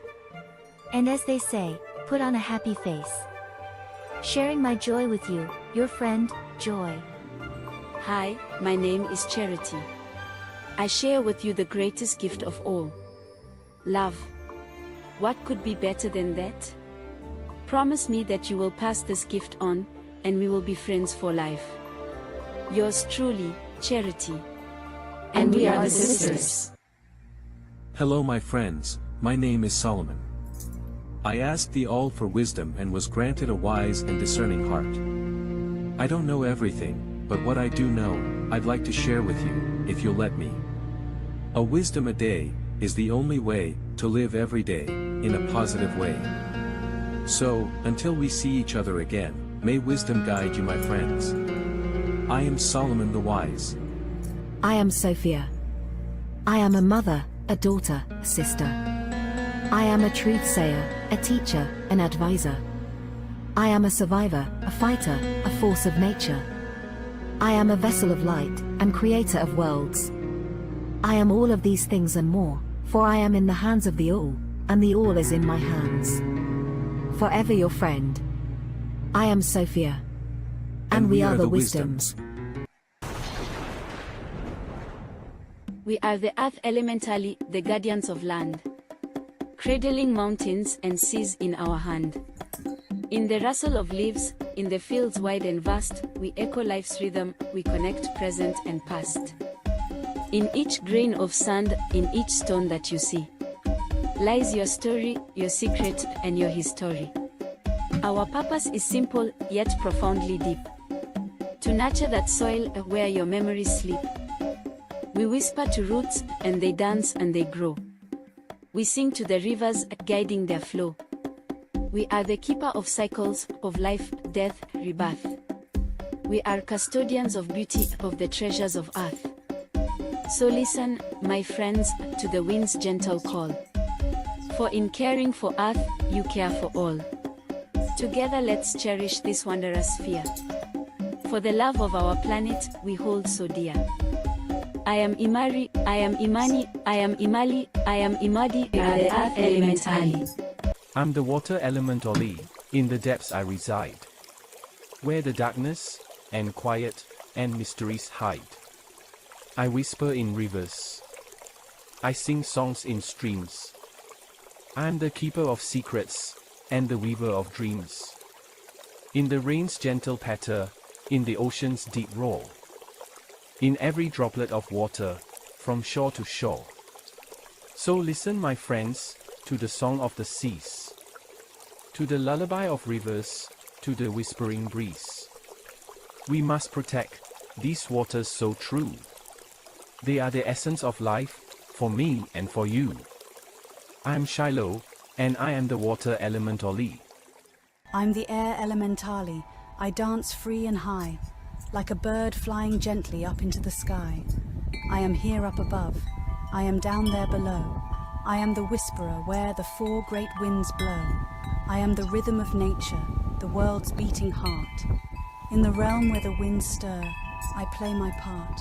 And as they say, put on a happy face. Sharing my joy with you, your friend, Joy. Hi, my name is Charity. I share with you the greatest gift of all. Love. What could be better than that? Promise me that you will pass this gift on, and we will be friends for life. Yours truly, Charity. And we are the sisters. Hello my friends, my name is Solomon. I asked the all for wisdom and was granted a wise and discerning heart. I don't know everything, but what I do know, I'd like to share with you, if you'll let me. A wisdom a day is the only way to live every day in a positive way. So, until we see each other again, may wisdom guide you, my friends. I am Solomon the Wise. I am Sophia. I am a mother, a daughter, a sister. I am a truth sayer, a teacher, an advisor. I am a survivor, a fighter, a force of nature. I am a vessel of light, and creator of worlds. I am all of these things and more, for I am in the hands of the all, and the all is in my hands. Forever your friend. I am Sophia. And we are the wisdoms. We are the earth elementally, the guardians of land, cradling mountains and seas in our hand. In the rustle of leaves, in the fields wide and vast, we echo life's rhythm, we connect present and past. In each grain of sand, in each stone that you see, lies your story, your secret, and your history. Our purpose is simple, yet profoundly deep. To nurture that soil where your memories sleep. We whisper to roots, and they dance and they grow. We sing to the rivers, guiding their flow. We are the keeper of cycles, of life, death, rebirth. We are custodians of beauty, of the treasures of earth. So listen, my friends, to the wind's gentle call. For in caring for earth, you care for all. Together let's cherish this wondrous sphere. For the love of our planet, we hold so dear. I am Imari, I am Imani, I am Imali, I am Imadi, we are the earth elementally. I'm the water elementally, in the depths I reside. Where the darkness, and quiet, and mysteries hide. I whisper in rivers. I sing songs in streams. I am the keeper of secrets, and the weaver of dreams. In the rain's gentle patter, in the ocean's deep roar. In every droplet of water, from shore to shore. So listen, my friends, to the song of the seas, to the lullaby of rivers, to the whispering breeze. We must protect these waters so true. They are the essence of life, for me and for you. I am Shiloh, and I am the water elementally. I'm the air elementali. I dance free and high, like a bird flying gently up into the sky. I am here up above, I am down there below. I am the whisperer where the four great winds blow. I am the rhythm of nature, the world's beating heart. In the realm where the winds stir, I play my part,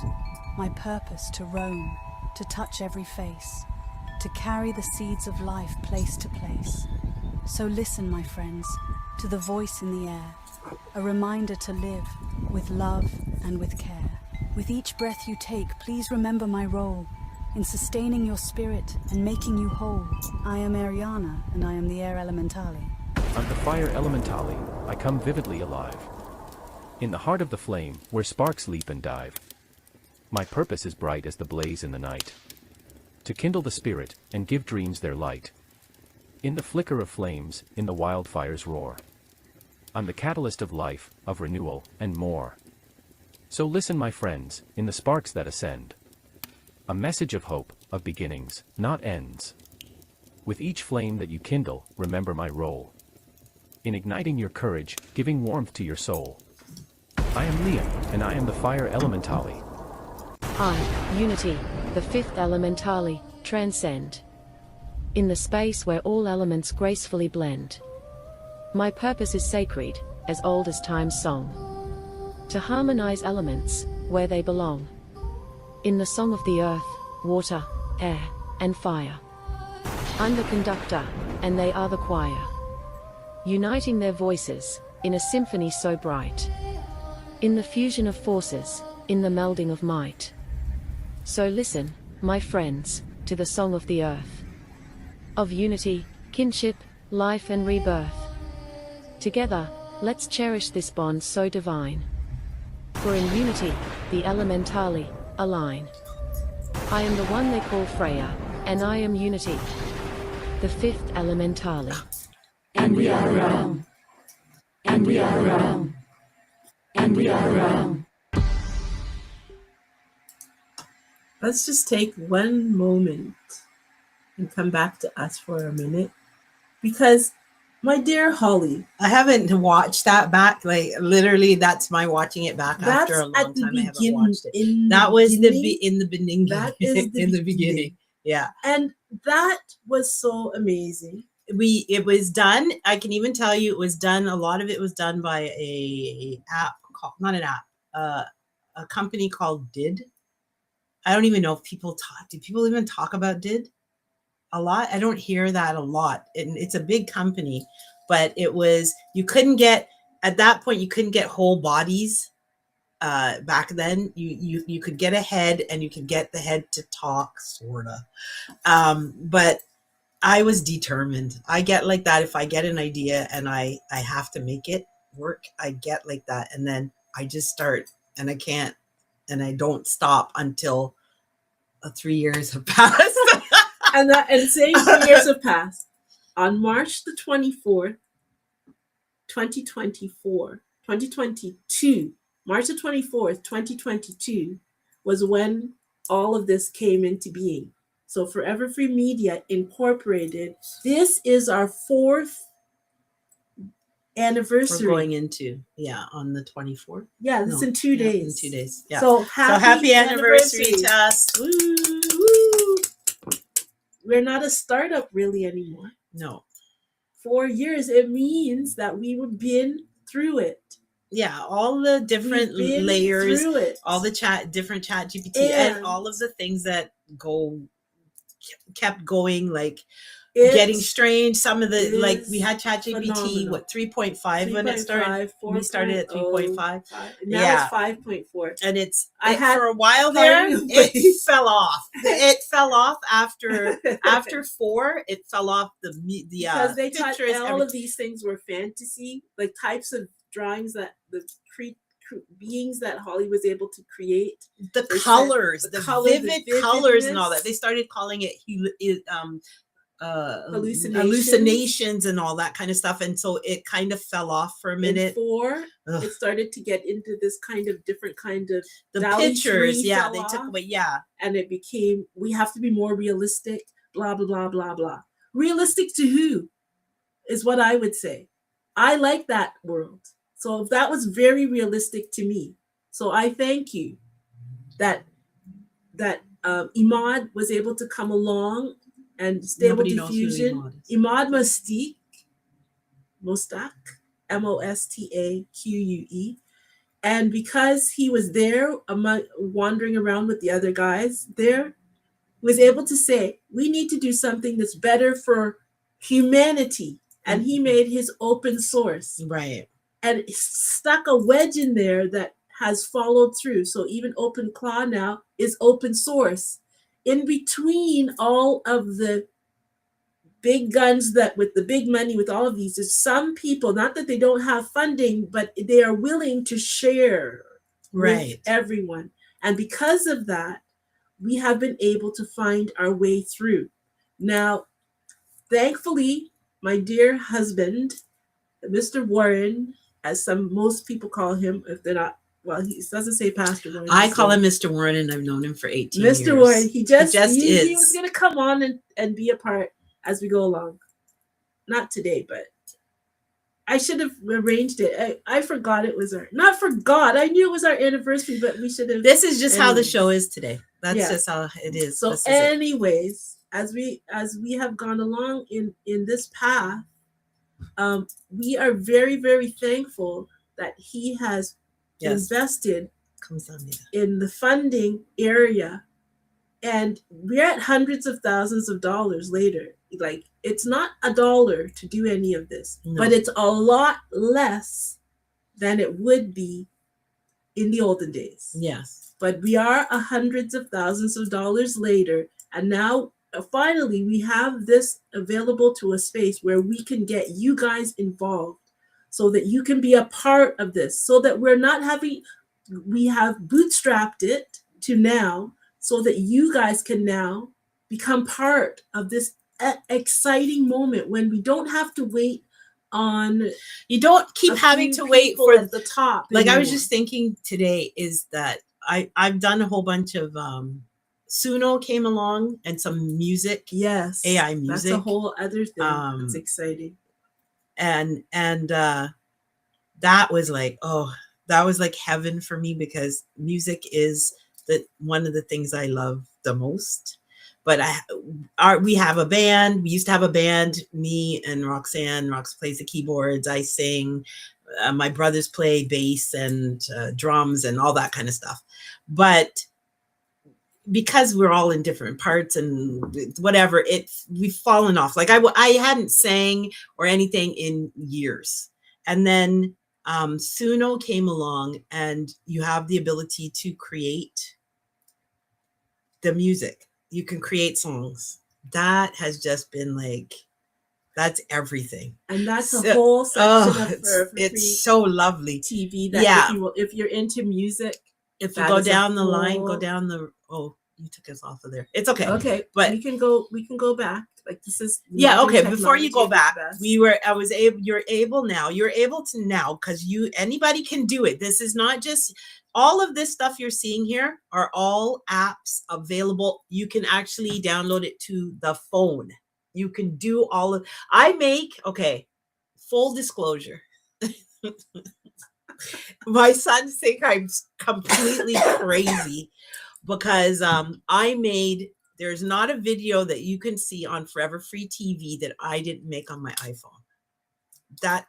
my purpose to roam, to touch every face, to carry the seeds of life place to place. So listen, my friends, to the voice in the air, a reminder to live with love and with care. With each breath you take, please remember my role in sustaining your spirit and making you whole. I am Ariana, and I am the air elementali. I'm the fire elementali, I come vividly alive. In the heart of the flame, where sparks leap and dive. My purpose is bright as the blaze in the night. To kindle the spirit, and give dreams their light. In the flicker of flames, in the wildfire's roar. I'm the catalyst of life, of renewal, and more. So listen, my friends, in the sparks that ascend. A message of hope, of beginnings, not ends. With each flame that you kindle, remember my role. In igniting your courage, giving warmth to your soul. I am Liam, and I am the fire elementali. I, Unity, the fifth elementali, transcend. In the space where all elements gracefully blend. My purpose is sacred, as old as time's song. To harmonize elements, where they belong. In the song of the earth, water, air, and fire. I'm the conductor, and they are the choir. Uniting their voices, in a symphony so bright. In the fusion of forces, in the melding of might. So listen, my friends, to the song of the earth. Of unity, kinship, life and rebirth. Together, let's cherish this bond so divine. For in unity, the elementali align. I am the one they call Freya, and I am Unity, the fifth elementali. And we are realm. And we are realm. And we are realm. Let's just take one moment and come back to us for a minute. Because, my dear Holly, I haven't watched that back. Like literally, that's my watching it back after a long time. I haven't watched it. That was in the beginning. That is in the beginning. Yeah. And that was so amazing. It was done. I can even tell you it was done. A lot of it was done by a app called, not an app, a company called Did. I don't even know if people talk. Do people even talk about Did a lot? I don't hear that a lot. It's a big company, but it was, you couldn't get, at that point, you couldn't get whole bodies. Back then, you could get a head, and you could get the head to talk, sorta. But I was determined. I get like that. If I get an idea and I have to make it work, I get like that. And then I just start, and I can't, and I don't stop until 3 years have passed. And same 3 years have passed. On March the 24th, 2022, March the 24th, 2022 was when all of this came into being. So Forever Free Media Incorporated, this is our 4th anniversary. We're going into, on the 24th. Yeah, this is in 2 days. In 2 days. Yeah. So happy anniversary to us. Woo, woo. We're not a startup really anymore. No. 4 years, it means that we have been through it. Yeah, all the different layers, all the different chat GPT, and all of the things that kept going, like getting strange. Some of the, like, we had chat GPT, 3.5 when it started. We started at 3.5. Now it's 5.4. And for a while there, it fell off. It fell off after 4. It fell off because they thought pictures, all of these things were fantasy, like types of drawings that the beings that Holly was able to create. The colors, the vivid colors and all that. They started calling it hallucinations and all that kind of stuff, and so it kind of fell off for a minute. It started to get into this kind of different kind of the pictures. Yeah, they took away. Yeah, and it became, we have to be more realistic. Blah blah blah blah blah. Realistic to who is what I would say. I like that world, so that was very realistic to me. So I thank you that Imad was able to come along. And Stable Diffusion, Imad Mostaq, Mostaque, and because he was there wandering around with the other guys there, was able to say, we need to do something that's better for humanity, and he made his open source, right, and stuck a wedge in there that has followed through. So even OpenClaw now is open source. In between all of the big guns that with the big money with all of these, is some people, not that they don't have funding, but they are willing to share with everyone. And because of that, we have been able to find our way through. Now, thankfully, my dear husband, Mr. Warren, as most people call him, if they're not, well, he doesn't say Pastor Warren. I call him Mr. Warren, and I've known him for 18 years. Mr. Warren, he was going to come on and be a part as we go along. Not today, but I should have arranged it. I forgot it was not forgot. I knew it was our anniversary, but we should have. This is just how the show is today. That's just how it is. So anyways, as we have gone along in this path, we are very, very thankful that he has invested in the funding area, and we're at hundreds of thousands of dollars later. Like, it's not $1 to do any of this, but it's a lot less than it would be in the olden days. Yes, but we are hundreds of thousands of dollars later, and now finally we have this available to a space where we can get you guys involved, so that you can be a part of this, so that we have bootstrapped it to now, so that you guys can now become part of this exciting moment when we don't have to wait on. You don't keep having to wait for the top. Like anymore. I was just thinking today is that I've done a whole bunch of Suno came along and some music. Yes, AI music. That's a whole other thing. It's exciting. And that was like, that was like heaven for me, because music is one of the things I love the most. but we have a band. We used to have a band, me and Roxanne. Rox plays the keyboards. I sing. My brothers play bass and drums and all that kind of stuff. But because we're all in different parts and whatever, we've fallen off. Like I hadn't sang or anything in years. And then Suno came along, and you have the ability to create the music. You can create songs. That has just been like, that's everything. And that's a whole section for it's so lovely. TV that if you're into music, if you go down the line, you took us off of there. It's okay. Okay, but we can go back. Like this is okay. Before you go back, you're able to now, because anybody can do it. This is not just all of this stuff you're seeing here are all apps available. You can actually download it to the phone. You can do all of full disclosure. My sons think I'm completely crazy because there's not a video that you can see on Forever Free TV that I didn't make on my iPhone. That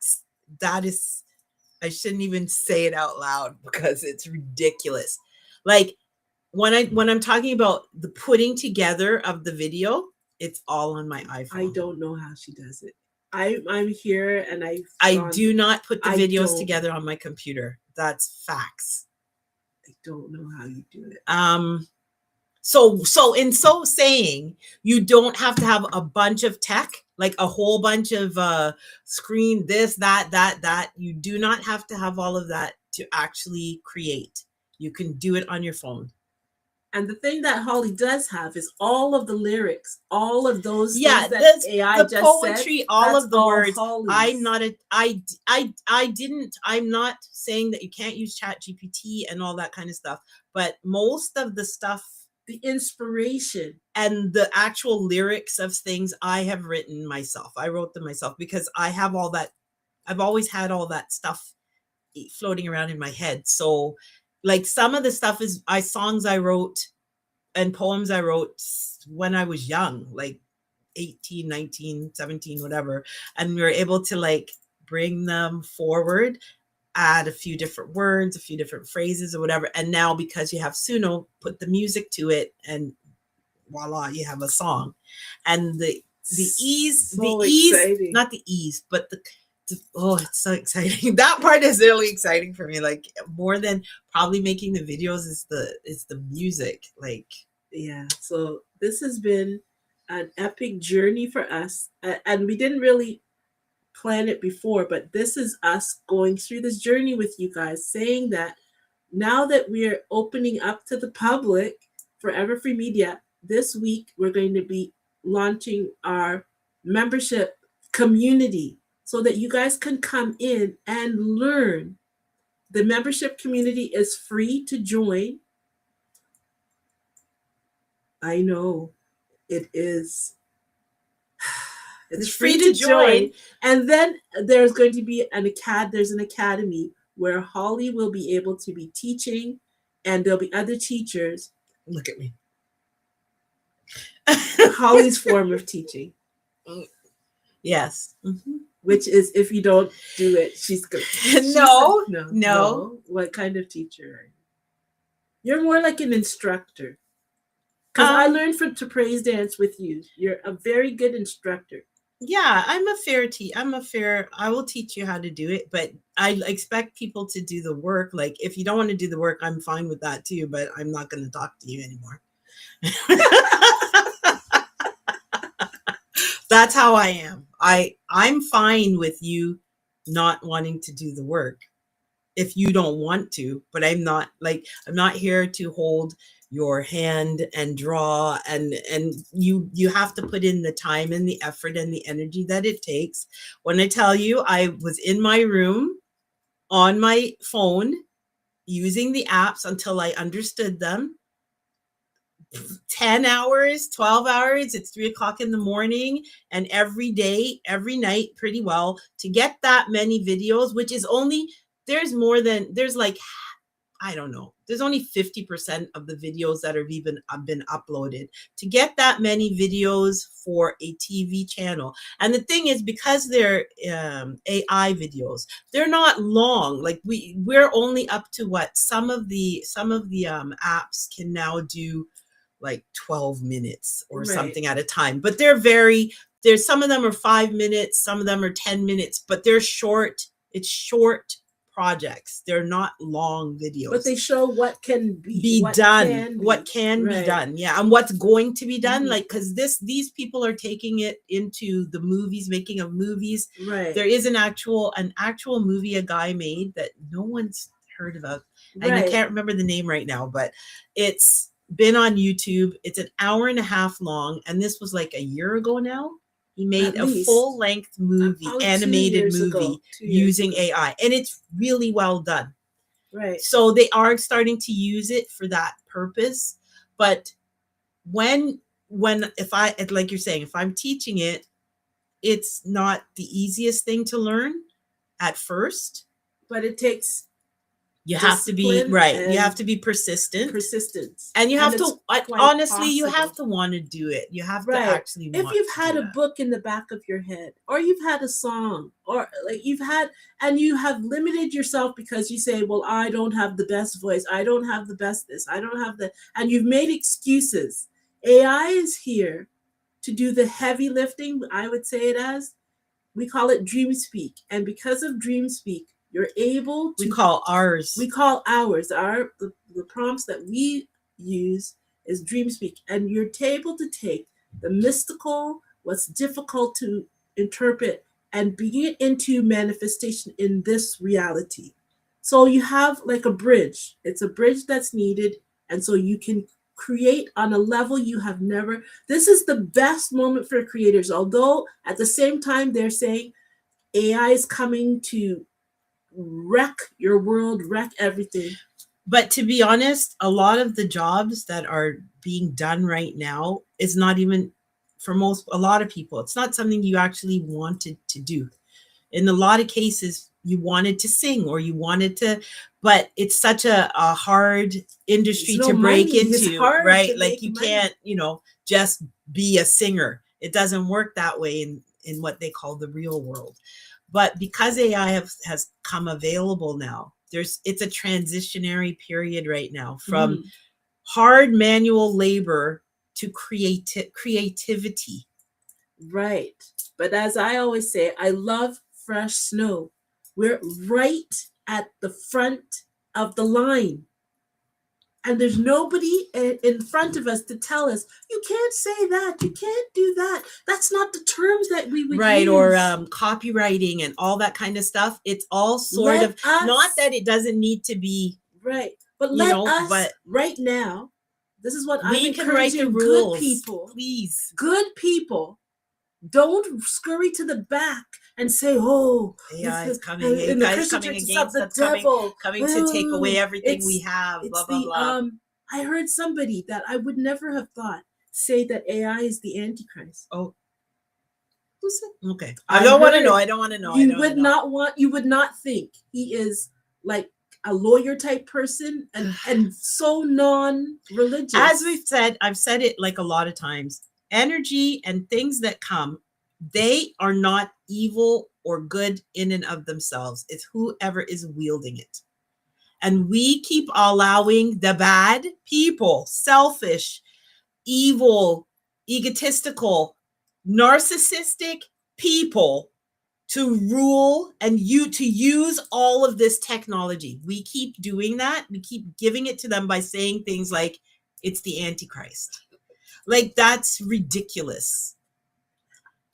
is, I shouldn't even say it out loud because it's ridiculous. Like when I'm talking about the putting together of the video, it's all on my iPhone. I don't know how she does it. I'm here and I do not put the videos together on my computer. That's facts. I don't know how you do it. So in so saying, you don't have to have a bunch of tech, like a whole bunch of screen, this, that. You do not have to have all of that to actually create. You can do it on your phone. And the thing that Holly does have is all of the lyrics, all of those things that AI the just poetry, said, all of the words. Holly's. I'm not saying that you can't use ChatGPT and all that kind of stuff, but most of the stuff, the inspiration and the actual lyrics of things I have written myself. I wrote them myself because I have all that. I've always had all that stuff floating around in my head. So like some of the stuff is songs I wrote and poems I wrote when I was young, like 18, 19, 17, whatever. And we were able to like bring them forward, add a few different words, a few different phrases or whatever. And now because you have Suno, put the music to it and voila, you have a song. And the ease, not the ease, but it's so exciting. That part is really exciting for me. Like more than probably making the videos is the music. Like, yeah. So this has been an epic journey for us, and we didn't really plan it before, but this is us going through this journey with you guys, saying that now that we're opening up to the public, Forever Free Media, this week we're going to be launching our membership community so that you guys can come in and learn. The membership community is free to join. I know it is. It's free to join. And then there's going to be an academy where Holly will be able to be teaching, and there'll be other teachers. Look at me. Holly's form of teaching. Yes. Mm-hmm. Which is, if you don't do it, she's good. No. What kind of teacher are you? You're more like an instructor. Because I learned to praise dance with you. You're a very good instructor. Yeah, I will teach you how to do it, but I expect people to do the work. Like if you don't want to do the work, I'm fine with that too, but I'm not going to talk to you anymore. That's how I am. I'm fine with you not wanting to do the work if you don't want to, but I'm not here to hold your hand and draw, and you have to put in the time and the effort and the energy that it takes. When I tell you I was in my room on my phone using the apps until I understood them, 10 hours, 12 hours, it's 3:00 in the morning, and every day, every night, pretty well, to get that many videos, which is only, there's like, I don't know. There's only 50% of the videos that have even been uploaded. To get that many videos for a TV channel, and the thing is, because they're AI videos, they're not long. Like we're only up to what some of the apps can now do, like 12 minutes or something at a time. But there's some of them are 5 minutes, some of them are 10 minutes, but they're short. It's short projects. They're not long videos. But they show what can be done. What can be done. Yeah. And what's going to be done. Like, because these people are taking it into the movies, making of movies. Right. There is an actual movie a guy made that no one's heard about. And I can't remember the name right now, but it's been on YouTube. It's an hour and a half long. And this was like a year ago now. He made a full-length movie, animated movie using AI, and it's really well done. Right. So they are starting to use it for that purpose. But if I, like you're saying, if I'm teaching it, it's not the easiest thing to learn at first. But it takes You have to be right. You have to be persistent. Persistence. And you have to, honestly, you have to want to do it. You have to actually want to. If you've had a book in the back of your head, or you've had a song, or like you have limited yourself because you say, well, I don't have the best voice. I don't have the best this. I don't have and you've made excuses. AI is here to do the heavy lifting. I would say it as, we call it dream speak. And because of dream speak, you're able to. We call ours. The prompts that we use is dream speak. And you're able to take the mystical, what's difficult to interpret, and bring it into manifestation in this reality. So you have like a bridge. It's a bridge that's needed. And so you can create on a level you have never. This is the best moment for creators. Although at the same time, they're saying AI is coming to wreck your world, wreck everything. But to be honest, a lot of the jobs that are being done right now is not even, for a lot of people, it's not something you actually wanted to do. In a lot of cases, you wanted to sing or you wanted to, but it's such a hard industry to break into, right? Like you can't, just be a singer. It doesn't work that way in what they call the real world. But because AI has come available now, it's a transitionary period right now from hard manual labor to creativity. Right. But as I always say, I love fresh snow. We're right at the front of the line. And there's nobody in front of us to tell us, you can't say that, you can't do that. That's not the terms that we would use. Or copywriting and all that kind of stuff. It's all sort of, not that it doesn't need to be. Right. But let us, right now, this is what I'm encouraging. We can write the rules. Good people. Please. Good people. Don't scurry to the back and say, oh, AI is coming. AI is coming against us, coming to take away everything we have, blah, blah, blah. I heard somebody that I would never have thought say that AI is the Antichrist. Oh. Who's it? Okay. I don't want to know. I don't want to know. You would not think he is like a lawyer type person and so non-religious. As I've said it like a lot of times. Energy and things that come, they are not evil or good in and of themselves. It's whoever is wielding it. And we keep allowing the bad people, selfish, evil, egotistical, narcissistic people to rule and to use all of this technology. We keep doing that. We keep giving it to them by saying things like, it's the Antichrist. Like, that's ridiculous.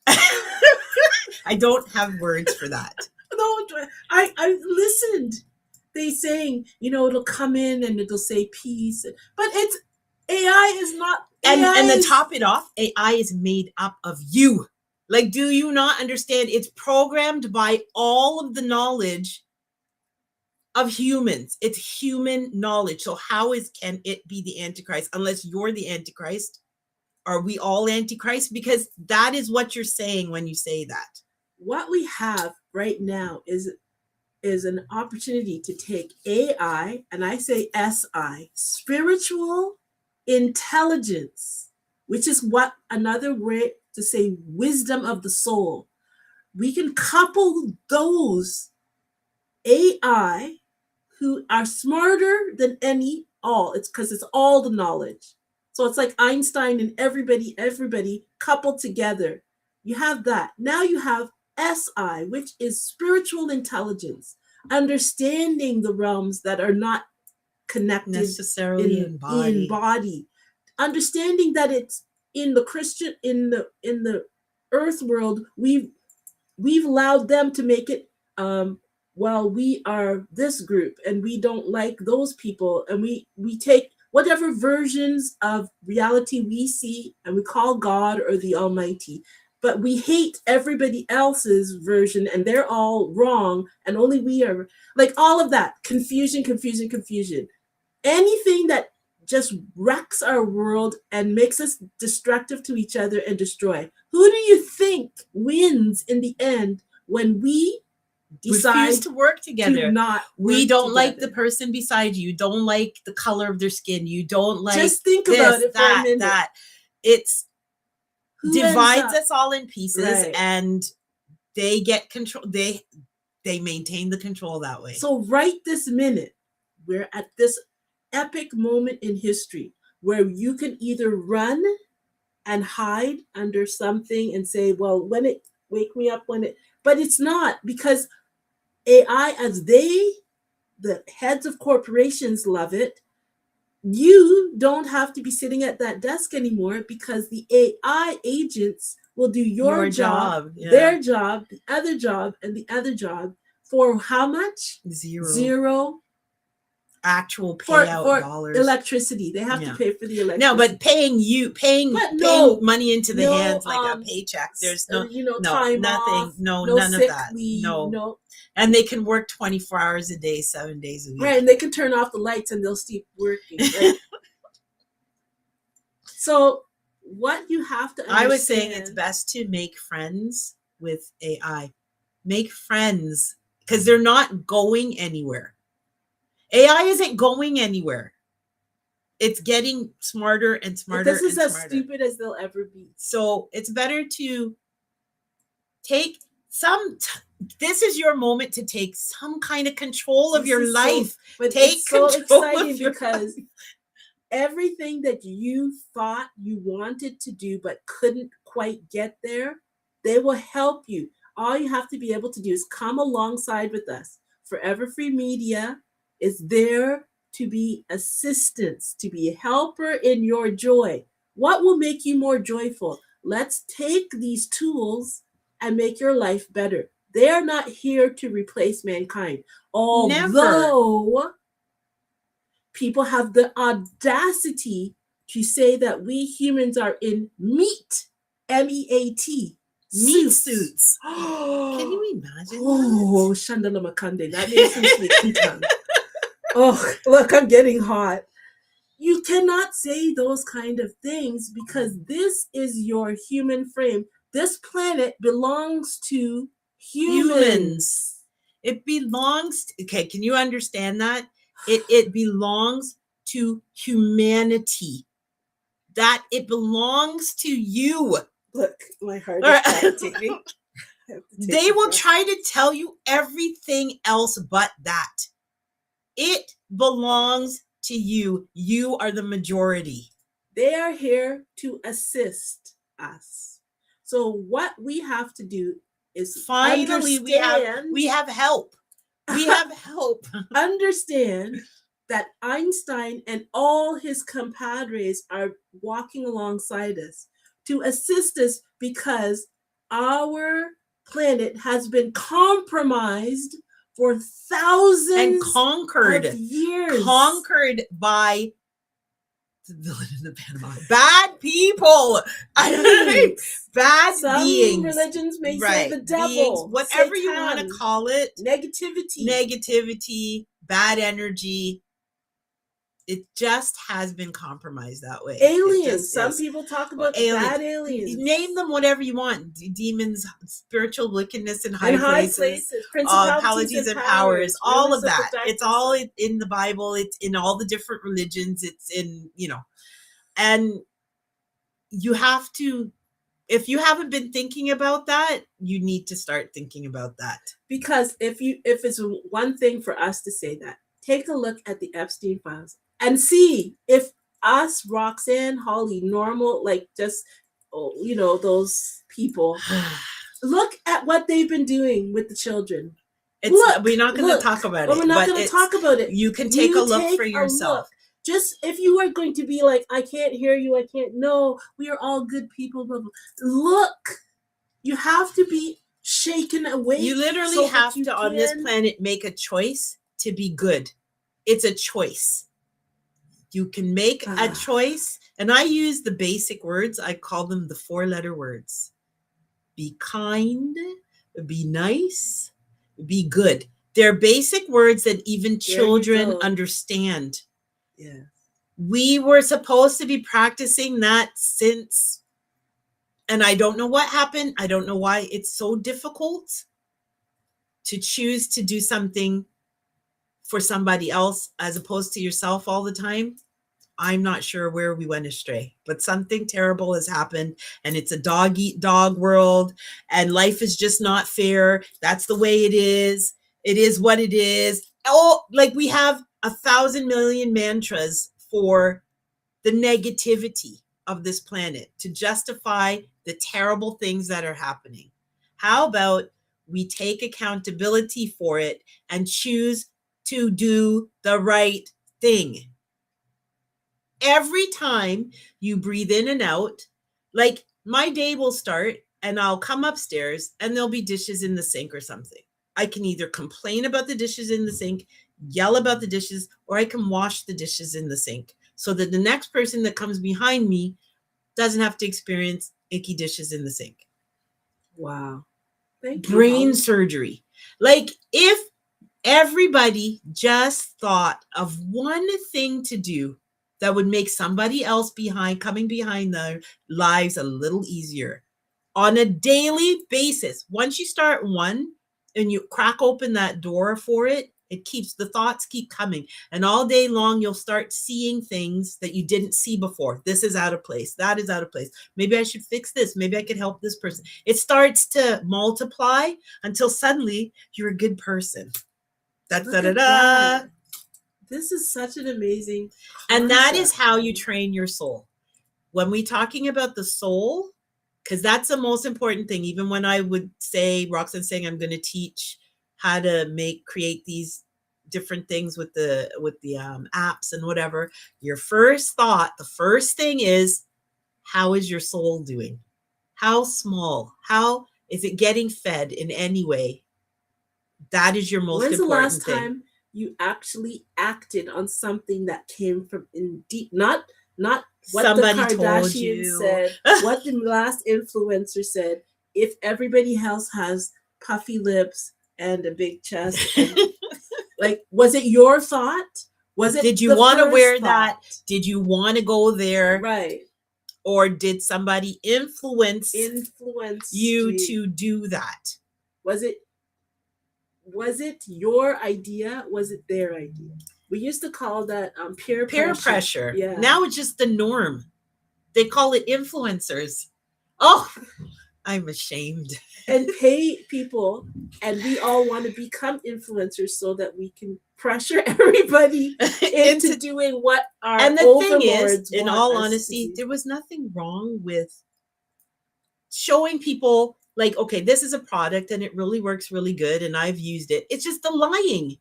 I don't have words for that. No, I listened. They saying, it'll come in and it'll say peace. But it's, AI is not. And to top it off, AI is made up of you. Like, do you not understand? It's programmed by all of the knowledge of humans. It's human knowledge. So how can it be the Antichrist unless you're the Antichrist? Are we all Antichrist? Because that is what you're saying when you say that. What we have right now is is an opportunity to take AI, and I say SI, spiritual intelligence, which is what another way to say wisdom of the soul. We can couple those AI who are smarter than all. It's because it's all the knowledge. So it's like Einstein and everybody coupled together. You have that. Now you have SI, which is spiritual intelligence, understanding the realms that are not connected necessarily in body. Understanding that it's in the Christian, in the earth world, we've allowed them to make it, well, we are this group and we don't like those people, and we take whatever versions of reality we see and we call God or the Almighty, but we hate everybody else's version and they're all wrong and only we are, like all of that confusion. Anything that just wrecks our world and makes us destructive to each other and destroy. Who do you think wins in the end when we decide refuse to work together? to not We work don't like the together? person beside you. You don't like the color of their skin. You don't like Just think this, about it for a minute. that. It's Who ends divides up- us all in pieces, Right. and they get control. They maintain the control that way. So right this minute, we're at this epic moment in history where you can either run and hide under something and say, well, when it wake me up when it, but it's not, because AI, as the heads of corporations love it, you don't have to be sitting at that desk anymore because the AI agents will do your job, yeah. their job, the other job, and the other job for how much? Zero actual for payout dollars. electricity. They have Yeah. to pay for the electricity. No, but paying money into the hands like a paycheck. There's no time nothing, off, none sick of that. leave, No. And they can work 24 hours a day, 7 days a week. Right, and they can turn off the lights and they'll keep working. Right? So what you have to understand, I was saying it's best to make friends with AI. Make friends, because they're not going anywhere. AI isn't going anywhere. It's getting smarter and smarter. This is and as smarter. stupid as they'll ever be. So it's better to take this is your moment to take some kind of control of your life. But take it's so control exciting of your because life. everything that you thought you wanted to do but couldn't quite get there, they will help you. All you have to be able to do is come alongside with us. Forever Free Media is there to be assistance, to be a helper in your joy. What will make you more joyful? Let's take these tools and make your life better. They are not here to replace mankind. Although people have the audacity to say that we humans are in meat, M-E-A-T, meat suits. Can you imagine? Oh, Shandala Makande, that makes me speak in tongues. Oh, look, I'm getting hot. You cannot say those kind of things because this is your human frame. This planet belongs to humans. It belongs to, okay, can you understand that? It belongs to humanity. That it belongs to you. Look, my heart is palpitating. They will try to tell you everything else but that. It belongs to you. You are the majority. They are here to assist us. So what we have to do is finally we have help. We have help. Understand that Einstein and all his compadres are walking alongside us to assist us because our planet has been compromised for thousands of years. Conquered by the villain in the Panama. Bad people. Bad Some beings. religions may say the devil. Beings, whatever Satan, you want to call it. Negativity. Bad energy. It just has been compromised that way. Aliens. Some people talk about bad aliens. Name them whatever you want. Demons, spiritual wickedness in high places, principalities and powers, all of that. It's all in the Bible. It's in all the different religions. It's in, and you have to, if you haven't been thinking about that, you need to start thinking about that. Because if it's one thing for us to say that, take a look at the Epstein files and see if us, Roxanne, Holly, normal, like just, those people, look at what they've been doing with the children. We're not going to talk about it. We're not going to talk about it. You can take a look for yourself. Just if you are going to be like, I can't hear you, I can't know, we are all good people. Blah, blah. Look, you have to be shaken away. You literally have to, on this planet, make a choice to be good. It's a choice. You can make a choice. And I use the basic words. I call them the 4-letter words. Be kind, be nice, be good. They're basic words that even children understand. Yeah. We were supposed to be practicing that since, and I don't know what happened. I don't know why it's so difficult to choose to do something for somebody else as opposed to yourself all the time. I'm not sure where we went astray, but something terrible has happened, and it's a dog eat dog world, and life is just not fair. That's the way it is. It is what it is. Oh, like we have 1,000 million mantras for the negativity of this planet to justify the terrible things that are happening. How about we take accountability for it and choose to do the right thing? Every time you breathe in and out, like my day will start and I'll come upstairs and there'll be dishes in the sink or something. I can either complain about the dishes in the sink, yell about the dishes, or I can wash the dishes in the sink so that the next person that comes behind me doesn't have to experience icky dishes in the sink. Wow. Thank you. Brain surgery. Like if everybody just thought of one thing to do that would make somebody else coming behind their lives a little easier on a daily basis. Once you start one and you crack open that door for it, the thoughts keep coming. And all day long, you'll start seeing things that you didn't see before. This is out of place. That is out of place. Maybe I should fix this. Maybe I could help this person. It starts to multiply until suddenly you're a good person. Da-da-da-da. This is such an amazing concept. And that is how you train your soul. When we're talking about the soul, because that's the most important thing. Even when I would say, Roxanne's saying, I'm going to teach how to create these different things with the apps and whatever. Your first thought, the first thing is, how is your soul doing? How small? How is it getting fed in any way? That is your most important thing. When's the last time you actually acted on something that came from in deep, not what somebody the Kardashians said, what the last influencer said. If everybody else has puffy lips and a big chest, and, like, was it your thought? Did you want to wear that? Did you want to go there? Right. Or did somebody influence you to do that? Was it your idea? Was it their idea? We used to call that peer pressure. Yeah. Now it's just the norm. They call it influencers. Oh, I'm ashamed. And pay people, and we all want to become influencers so that we can pressure everybody into doing what our and the thing is, in all honesty, there there was nothing wrong with showing people, like, okay, this is a product and it really works really good and I've used it. It's just the lying.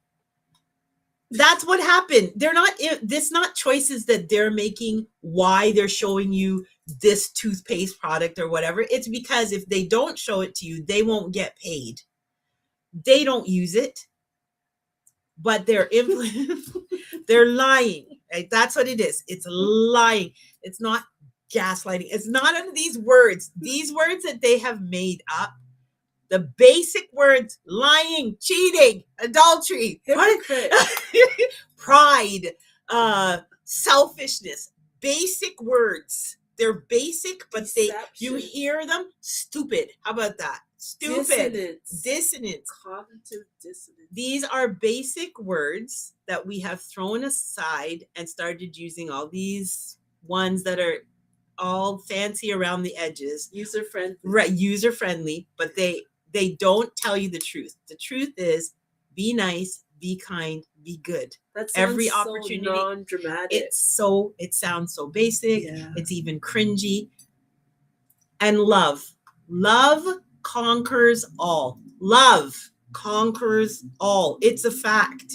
That's what happened. It's not choices that they're making why they're showing you this toothpaste product or whatever. It's because if they don't show it to you, they won't get paid. They don't use it, but they're lying. Right? That's what it is. It's lying. It's not gaslighting. It's not under these words that they have made up. The basic words: lying, cheating, adultery, pride, selfishness, basic words. They're basic, but you Deception. hear them, stupid. How about that? Stupid. Dissonance. Cognitive dissonance. These are basic words that we have thrown aside and started using all these ones that are all fancy around the edges. User friendly. Right, user friendly, but they don't tell you the truth. The truth is, be nice, be kind, be good. That sounds Every so opportunity. non-dramatic. It sounds so basic. Yeah. It's even cringy. And love conquers all. Love conquers all. It's a fact.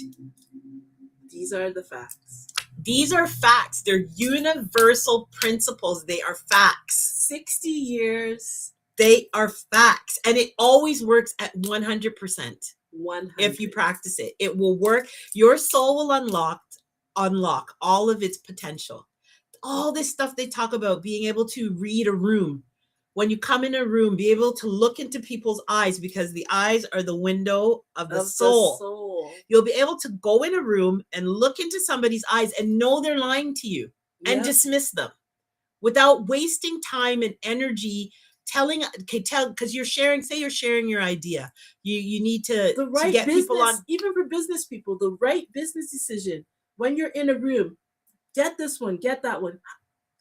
These are the facts. These are facts. They're universal principles. They are facts. 60 years. They are facts. And it always works at 100%. 100. If you practice it, it will work. Your soul will unlock all of its potential. All this stuff they talk about, being able to read a room. When you come in a room, be able to look into people's eyes, because the eyes are the window of the soul. You'll be able to go in a room and look into somebody's eyes and know they're lying to you and dismiss them without wasting time and energy because you're sharing your idea. You need to, the right to get business, people on. Even for business people, the right business decision when you're in a room, get this one, get that one.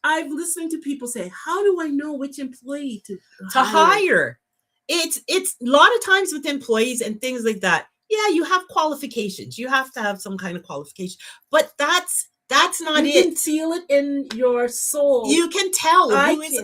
I've listened to people say, how do I know which employee to hire? It's a lot of times with employees and things like that. Yeah, you have qualifications. You have to have some kind of qualification, but that's not it. You can feel it in your soul. You can tell who is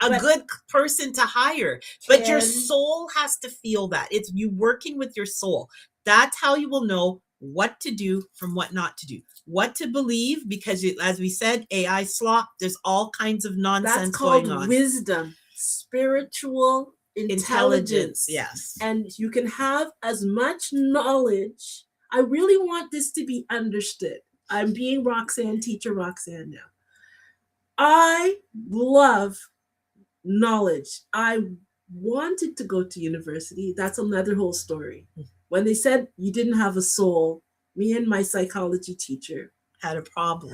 a good person to hire, but your soul has to feel that. It's you working with your soul. That's how you will know what to do from what not to do, what to believe, because as we said, AI slop, there's all kinds of nonsense going on. That's called wisdom, spiritual intelligence. Yes. And you can have as much knowledge. I really want this to be understood. I'm being teacher Roxanne now. I love knowledge. I wanted to go to university. That's another whole story. When they said you didn't have a soul, me and my psychology teacher had a problem.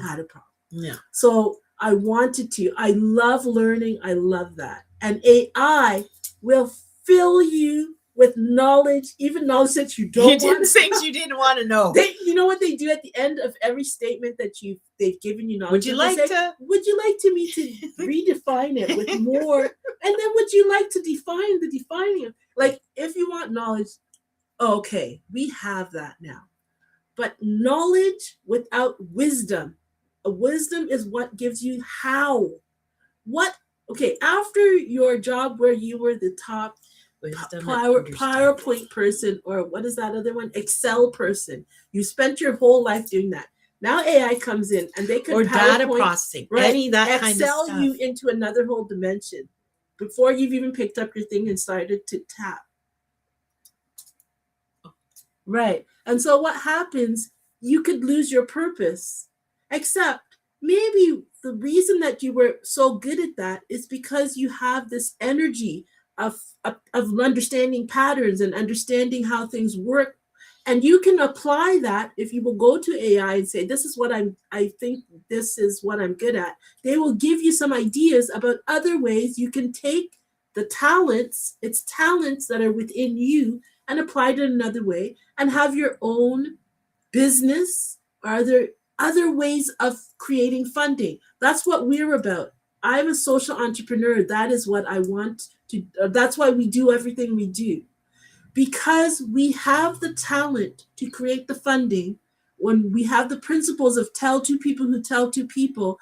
Yeah. So I wanted to. I love learning. I love that. And AI will fill you with knowledge, even knowledge that you don't want. Things you didn't want to know. You know what they do at the end of every statement that they've given you knowledge? Would you like me to redefine it with more? And then would you like to define the defining? Like, if you want knowledge, okay, we have that now. But knowledge without wisdom, wisdom is what gives you how. After your job where you were the top PowerPoint person, or what is that other one? Excel person. You spent your whole life doing that. Now AI comes in and they can data processing, any that kind of stuff. Excel you into another whole dimension before you've even picked up your thing and started to tap. Right. And so what happens, you could lose your purpose, except maybe the reason that you were so good at that is because you have this energy of understanding patterns and understanding how things work. And you can apply that if you will go to AI and say, this is what I think this is what I'm good at. They will give you some ideas about other ways you can take the talents that are within you and apply it in another way and have your own business. Are there other ways of creating funding? That's what we're about. I'm a social entrepreneur. That is what I want to. That's why we do everything we do. Because we have the talent to create the funding, when we have the principles of tell two people who tell two people,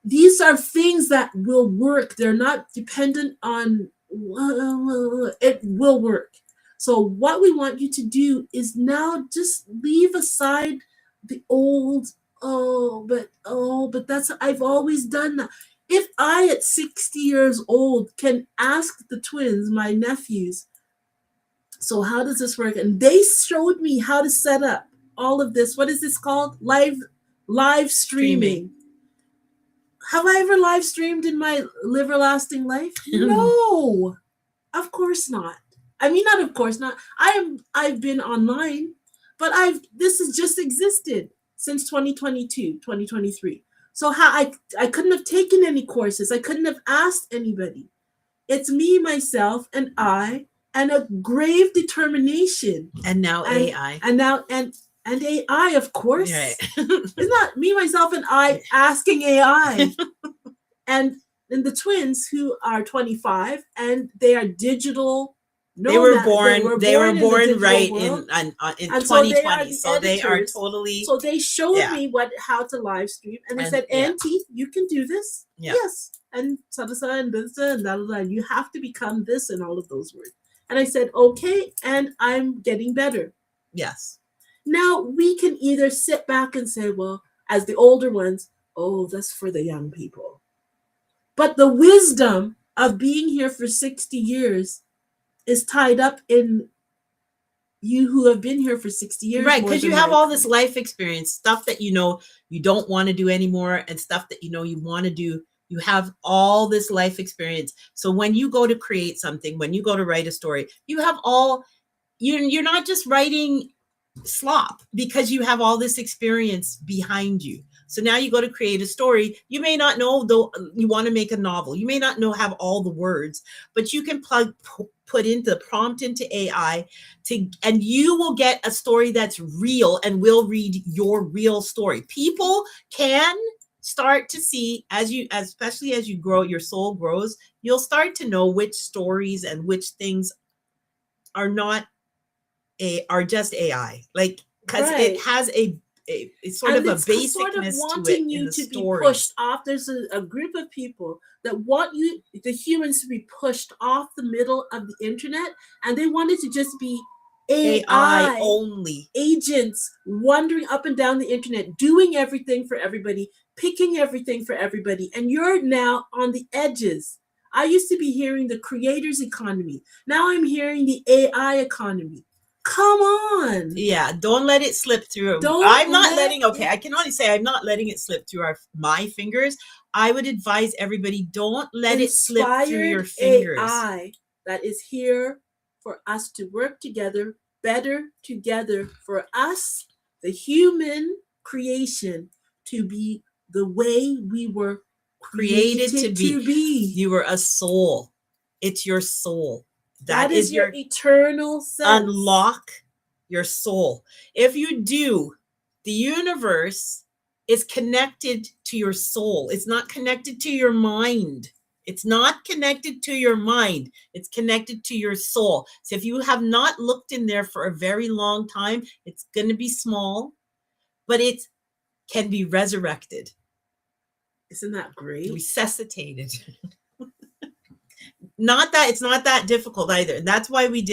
these are things that will work. They're not dependent on, it will work. So what we want you to do is now just leave aside the old, but that's, I've always done that. If I at 60 years old can ask the twins, my nephews, so how does this work? And they showed me how to set up all of this. What is this called? Live streaming. Have I ever live streamed in my everlasting life? No, of course not. I mean, not of course not. I've been online, but this has just existed since 2022, 2023. So how I couldn't have taken any courses. I couldn't have asked anybody. It's me, myself, and I, and a grave determination. And now AI. And now and AI, of course. Right. It's not me, myself, and I asking AI. and the twins who are 25 and they are digital. They were born in right world. in And 2020. So they are totally. So they showed me how to live stream, and they said, "Auntie, you can do this." Yeah. Yes, and sadasa and this and that. You have to become this and all of those words. And I said, "Okay," and I'm getting better. Yes. Now we can either sit back and say, "Well, as the older ones, oh, that's for the young people." But the wisdom of being here for 60 years is tied up in you who have been here for 60 years. Right, because you have all this life experience, stuff that you don't want to do anymore, and stuff that you want to do. You have all this life experience. So when you go to create something, when you go to write a story, you have you're not just writing slop, because you have all this experience behind you. So now you go to create a story. You may not know, though, you want to make a novel. You may not have all the words, but you can put into prompt into AI and you will get a story that's real and will read your real story. People can start to see, especially as you grow, your soul grows, you'll start to know which stories and which things are just AI, because it has it's sort of a basicness sort of wanting to it you in the to stories. Be pushed off. There's a group of people that want the humans, to be pushed off the middle of the internet, and they wanted to just be AI only agents wandering up and down the internet, doing everything for everybody, picking everything for everybody, and you're now on the edges. I used to be hearing the creators economy. Now I'm hearing the AI economy. Come on. Yeah, don't let it slip through. I can only say I'm not letting it slip through my fingers. I would advise everybody, don't let it slip through your fingers. AI that is here for us to work together, better together, for us, the human creation, to be the way we were created to be. You were a soul. It's your soul. That is your eternal sense. Unlock your soul. If you do, the universe is connected to your soul. It's not connected to your mind. It's not connected to your mind. It's connected to your soul. So if you have not looked in there for a very long time, it's going to be small, but it can be resurrected. Isn't that great? Resuscitated. It's not that difficult either. And that's why we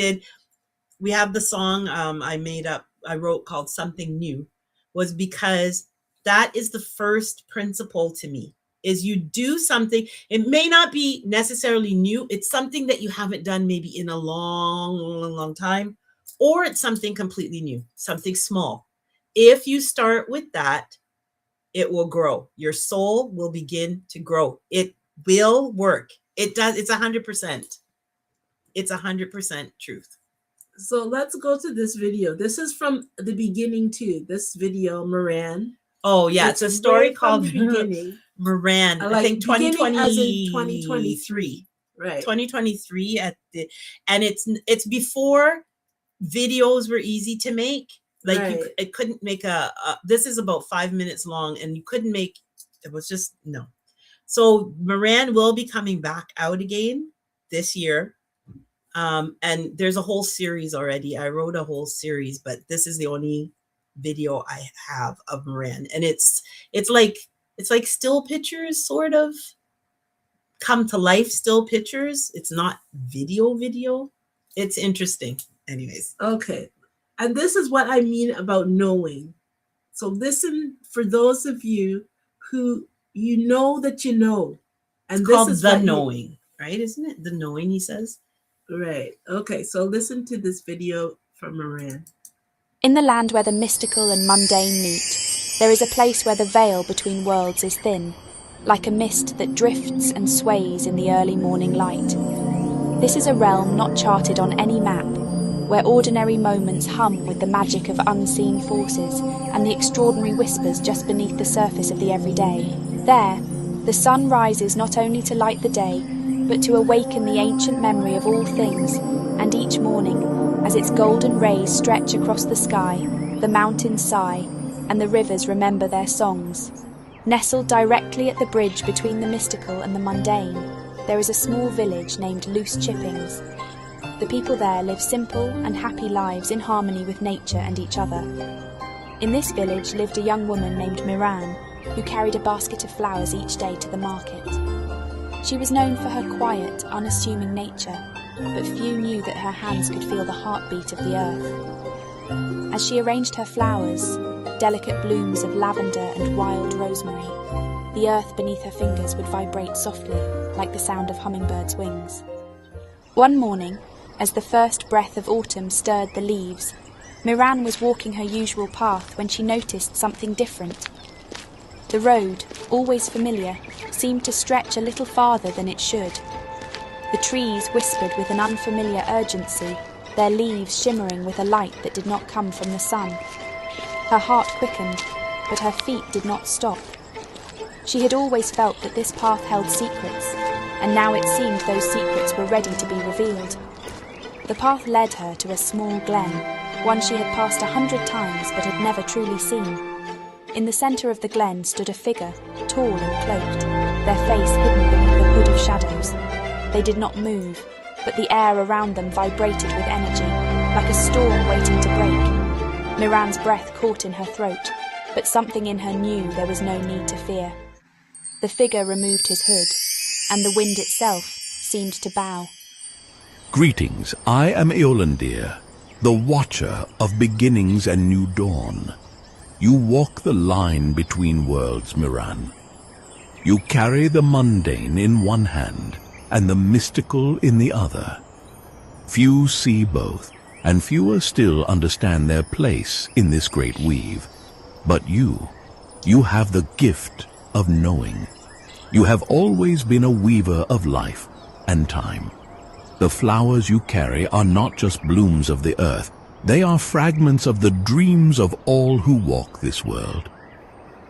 have the song I wrote called Something New, was because that is the first principle to me, is you do something. It may not be necessarily new. It's something that you haven't done maybe in a long time, or it's something completely new, something small. If you start with that, it will grow. Your soul will begin to grow. It will work. It does. It's 100%. It's 100% truth. So let's go to this video. This is from the beginning too. This video, Moran. Oh yeah, it's a story called the beginning. Moran. I think 2023. Right. 2023 and it's before videos were easy to make. It couldn't make this is about 5 minutes long, and you couldn't make. It was just no. So Moran will be coming back out again this year. And there's a whole series already. I wrote a whole series, but this is the only video I have of Moran. And it's like still pictures, sort of come to life still pictures. It's not video. It's interesting. Anyways. Okay. And this is what I mean about knowing. So listen, for those of you who you know that you know. And it's this called is the knowing, right? Isn't it? The knowing, he says. Right. Okay, so listen to this video from Moran. In the land where the mystical and mundane meet, there is a place where the veil between worlds is thin, like a mist that drifts and sways in the early morning light. This is a realm not charted on any map, where ordinary moments hum with the magic of unseen forces and the extraordinary whispers just beneath the surface of the everyday. There, the sun rises not only to light the day, but to awaken the ancient memory of all things, and each morning, as its golden rays stretch across the sky, the mountains sigh, and the rivers remember their songs. Nestled directly at the bridge between the mystical and the mundane, there is a small village named Loose Chippings. The people there live simple and happy lives in harmony with nature and each other. In this village lived a young woman named Miran, who carried a basket of flowers each day to the market. She was known for her quiet, unassuming nature, but few knew that her hands could feel the heartbeat of the earth. As she arranged her flowers, delicate blooms of lavender and wild rosemary, the earth beneath her fingers would vibrate softly, like the sound of hummingbirds' wings. One morning, as the first breath of autumn stirred the leaves, Miran was walking her usual path when she noticed something different. The road, always familiar, seemed to stretch a little farther than it should. The trees whispered with an unfamiliar urgency, their leaves shimmering with a light that did not come from the sun. Her heart quickened, but her feet did not stop. She had always felt that this path held secrets, and now it seemed those secrets were ready to be revealed. The path led her to a small glen, one she had passed 100 times but had never truly seen. In the centre of the glen stood a figure, tall and cloaked, their face hidden beneath a hood of shadows. They did not move, but the air around them vibrated with energy, like a storm waiting to break. Miran's breath caught in her throat, but something in her knew there was no need to fear. The figure removed his hood, and the wind itself seemed to bow. Greetings, I am Eolandir, the Watcher of Beginnings and New Dawn. You walk the line between worlds, Miran. You carry the mundane in one hand and the mystical in the other. Few see both, and fewer still understand their place in this great weave. But you have the gift of knowing. You have always been a weaver of life and time. The flowers you carry are not just blooms of the earth. They are fragments of the dreams of all who walk this world.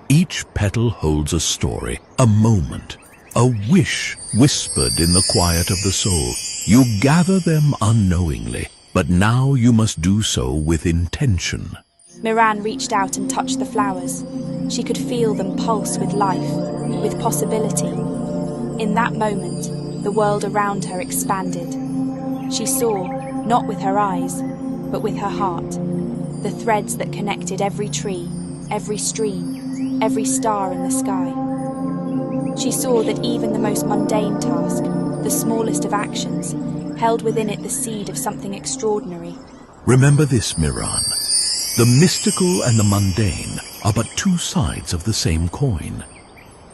Each petal holds a story, a moment, a wish whispered in the quiet of the soul. You gather them unknowingly, but now you must do so with intention. Miran reached out and touched the flowers. She could feel them pulse with life, with possibility. In that moment, the world around her expanded. She saw, not with her eyes, but with her heart, the threads that connected every tree, every stream, every star in the sky. She saw that even the most mundane task, the smallest of actions, held within it the seed of something extraordinary. Remember this, Miran. The mystical and the mundane are but two sides of the same coin.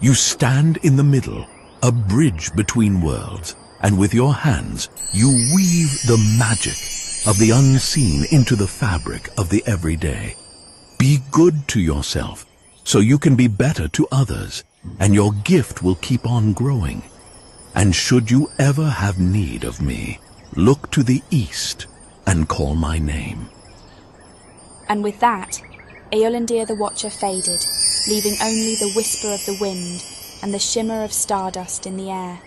You stand in the middle, a bridge between worlds, and with your hands you weave the magic of the unseen into the fabric of the everyday. Be good to yourself, so you can be better to others, and your gift will keep on growing. And should you ever have need of me, look to the east and call my name. And with that, Eolandir the Watcher faded, leaving only the whisper of the wind and the shimmer of stardust in the air.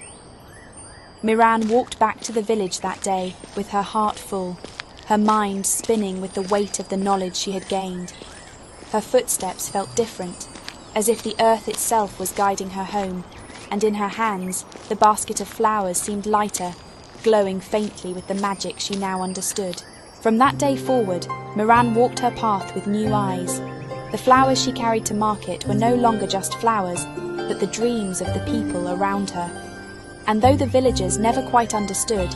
Miran walked back to the village that day with her heart full, her mind spinning with the weight of the knowledge she had gained. Her footsteps felt different, as if the earth itself was guiding her home, and in her hands the basket of flowers seemed lighter, glowing faintly with the magic she now understood. From that day forward, Miran walked her path with new eyes. The flowers she carried to market were no longer just flowers, but the dreams of the people around her. And though the villagers never quite understood,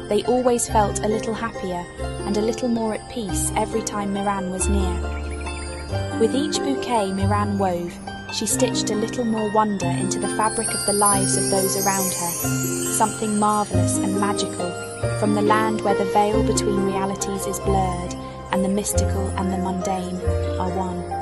they always felt a little happier and a little more at peace every time Miran was near. With each bouquet Miran wove, she stitched a little more wonder into the fabric of the lives of those around her, something marvellous and magical, from the land where the veil between realities is blurred and the mystical and the mundane are one.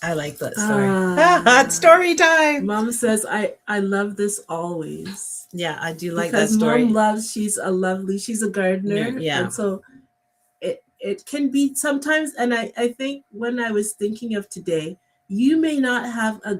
I like that story. Story time. Mom says, I love this always. Yeah, I do like because that story. Mom loves, she's a gardener. Yeah. And so it can be sometimes, and I think when I was thinking of today, you may not have a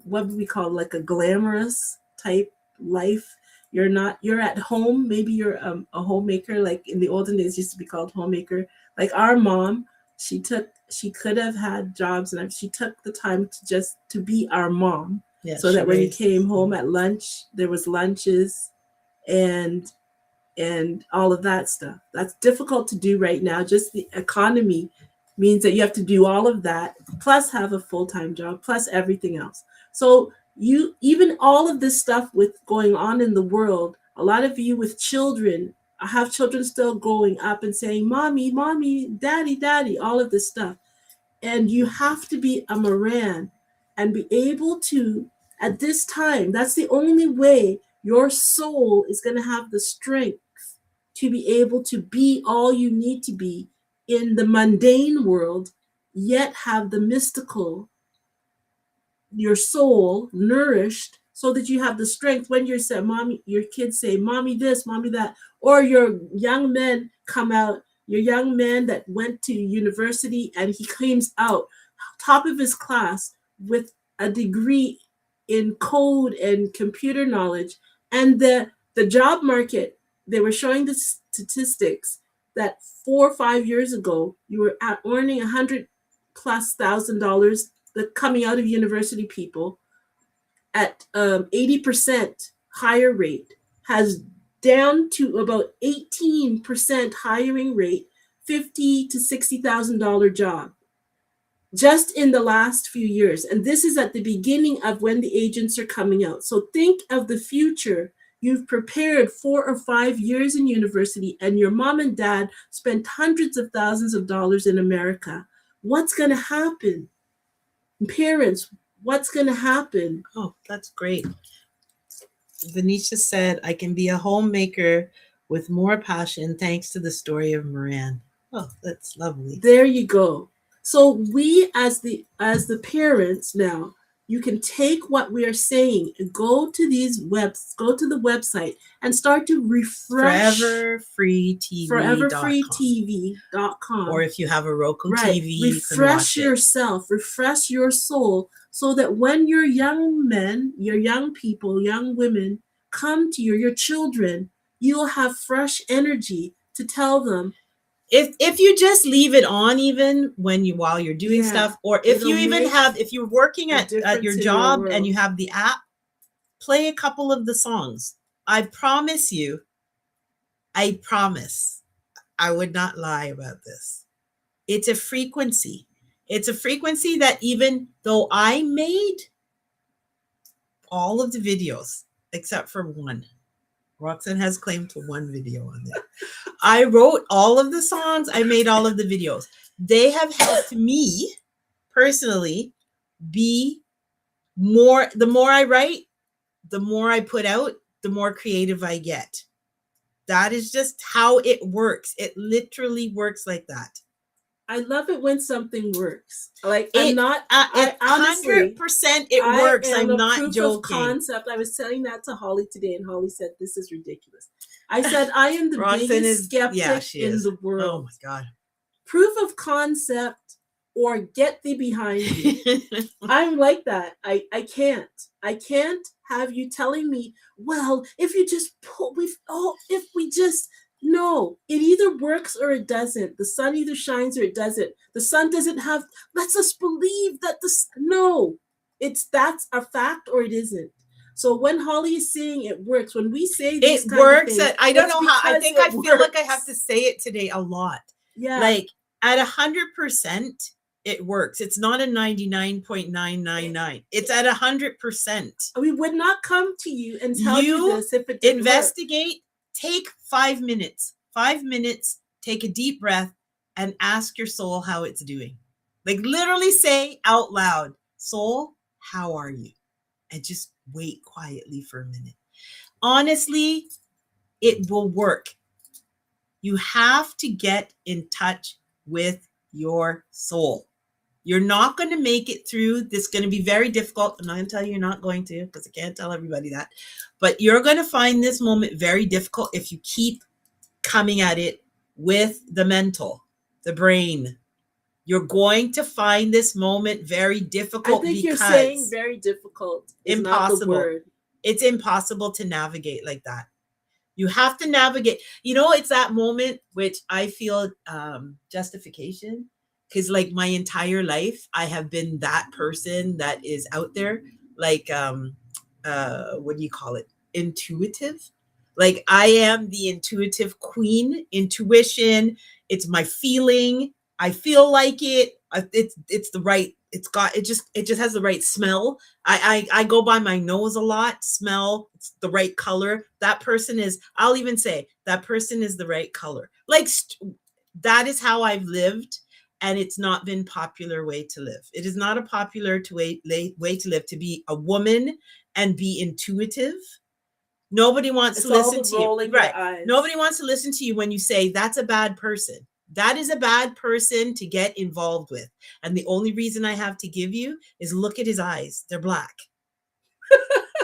what we call like a glamorous type life. You're at home. Maybe you're a homemaker, like in the olden days used to be called homemaker. Like our mom, she could have had jobs, and she took the time to be our mom. Yeah, so that when you came home at lunch, there was lunches and all of that stuff. That's difficult to do right now. Just the economy means that you have to do all of that, plus have a full-time job, plus everything else. So you, even all of this stuff with going on in the world, a lot of you with children, I have children still growing up and saying, mommy, mommy, daddy, daddy, all of this stuff. And you have to be a Moran and be able to, at this time, that's the only way your soul is going to have the strength to be able to be all you need to be in the mundane world, yet have the mystical, your soul nourished, so that you have the strength when you're saying, mommy, your kids say, mommy this, mommy that, or your young men come out, your young man that went to university and he comes out top of his class with a degree in code and computer knowledge. And the job market, they were showing the statistics that 4 or 5 years ago, you were earning $100,000+ the coming out of university people at 80% higher rate, has down to about 18% hiring rate, $50,000 to $60,000 job, just in the last few years. And this is at the beginning of when the agents are coming out. So think of the future. You've prepared 4 or 5 years in university, and your mom and dad spent hundreds of thousands of dollars in America. What's going to happen? Parents, what's going to happen? Oh, that's great. Venetia said, I can be a homemaker with more passion thanks to the story of Moran. Oh, that's lovely. There you go. So we as the parents now, you can take what we are saying and go to the website and start to refresh foreverfreetv.com. Or if you have a Roku right. TV, refresh you can watch yourself, refresh your soul, so that when your young men, your young people, young women come to you, your children, you'll have fresh energy to tell them. If you just leave it on, even while you're doing stuff, or if you even have, if you're working at your job and you have the app, play a couple of the songs. I promise you, I would not lie about this. It's a frequency. It's a frequency that even though I made all of the videos except for one, Roxanne has claim to one video on there. I wrote all of the songs. I made all of the videos. They have helped me personally be more, the more I write, the more I put out, the more creative I get. That is just how it works. It literally works like that. I love it when something works. Like I'm not, I honestly 100% it works. I'm not proof joking. Of concept. I was telling that to Holly today, and Holly said, "This is ridiculous." I said, "I am the biggest skeptic in the world." Oh my God! Proof of concept, or get thee behind me. I'm like that. I can't have you telling me, well, if you just if we just. No, it either works or it doesn't. The sun either shines or it doesn't. The sun doesn't have, let's us believe that no, that's a fact or it isn't. So when Holly is saying it works, when we say this it works, things, I don't know how, I think I feel like I have to say it today a lot. Yeah. Like at 100%, it works. It's not a 99.999. It's at 100%. We would not come to you and tell you this if it didn't investigate. Work. Take 5 minutes. 5 minutes. Take a deep breath and ask your soul how it's doing. Like literally say out loud, soul, how are you? And just wait quietly for a minute. Honestly, it will work. You have to get in touch with your soul. You're not going to make it through. This is going to be very difficult. I'm not going to tell you you're not going to, because I can't tell everybody that. But you're going to find this moment very difficult if you keep coming at it with the mental, the brain. You're going to find this moment very difficult. I think because you're saying very difficult is impossible. not the word. It's impossible to navigate like that. You have to navigate. You know, it's that moment which I feel justification, because like my entire life I have been that person that is out there, like what do you call it? Intuitive. Like I am the intuitive queen. Intuition. It's my feeling. I feel like it. It's the right. It just has the right smell. I go by my nose a lot. Smell. It's the right color. That person is. I'll even say that person is the right color. Like that is how I've lived, and it's not been popular way to live. It is not a popular way to live, to be a woman and be intuitive. Nobody wants to listen to you. Right. Nobody wants to listen to you when you say that's a bad person. That is a bad person to get involved with. And the only reason I have to give you is look at his eyes. They're black.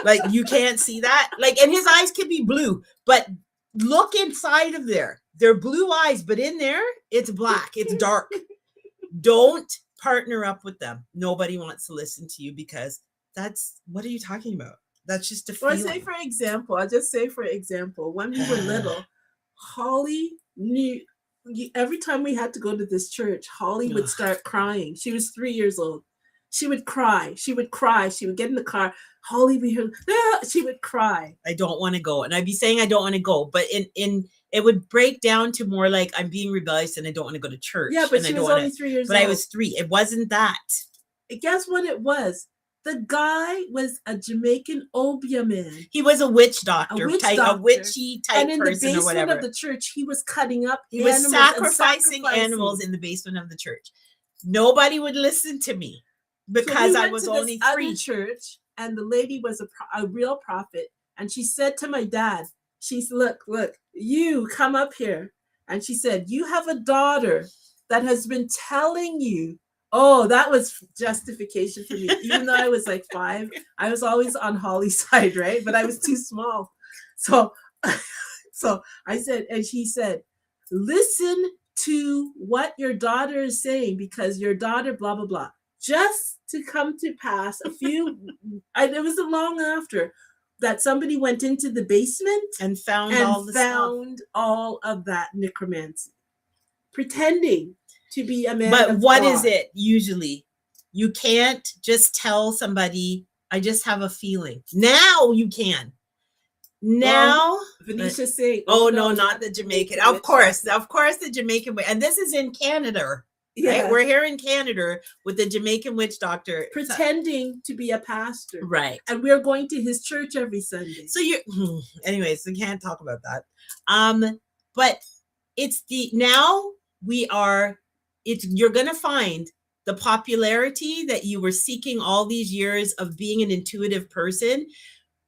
Like you can't see that. Like, and his eyes can be blue, but look inside of there. They're blue eyes, but in there, it's black. It's dark. Don't partner up with them. Nobody wants to listen to you because that's, what are you talking about? That's just a feeling. Or I'll just say for example, when we were little, Holly knew, every time we had to go to this church, Holly would start crying. She was 3 years old. She would cry. She would cry. She would get in the car. Holly, she would cry. I don't want to go. And I'd be saying I don't want to go, but in it would break down to more like I'm being rebellious and I don't want to go to church. Yeah, but she was only 3 years old. But I was 3. It wasn't that. Guess what it was? The guy was a Jamaican Obia man. He was a witch doctor, a witchy type and in person the or whatever. basement of the church, he was cutting up. He was sacrificing animals in the basement of the church. Nobody would listen to me because I was only 3. Other church, and the lady was a real prophet, and she said to my dad, "She's look, you come up here," and she said, "You have a daughter that has been telling you." Oh, that was justification for me. Even though I was like 5, I was always on Holly's side, right? But I was too small. So I said, and she said, listen to what your daughter is saying, because your daughter, blah, blah, blah. Just to come to pass, it wasn't long after that somebody went into the basement and found all of that necromancy, pretending to be a man. But what is it usually? You can't just tell somebody, I just have a feeling. Now you can. Now, Venetia saying, oh no, not the Jamaican. Of course, the Jamaican way. And this is in Canada. Yeah. Right? We're here in Canada with the Jamaican witch doctor pretending to be a pastor. Right. And we're going to his church every Sunday. So anyways, we can't talk about that. But it's you're going to find the popularity that you were seeking all these years of being an intuitive person.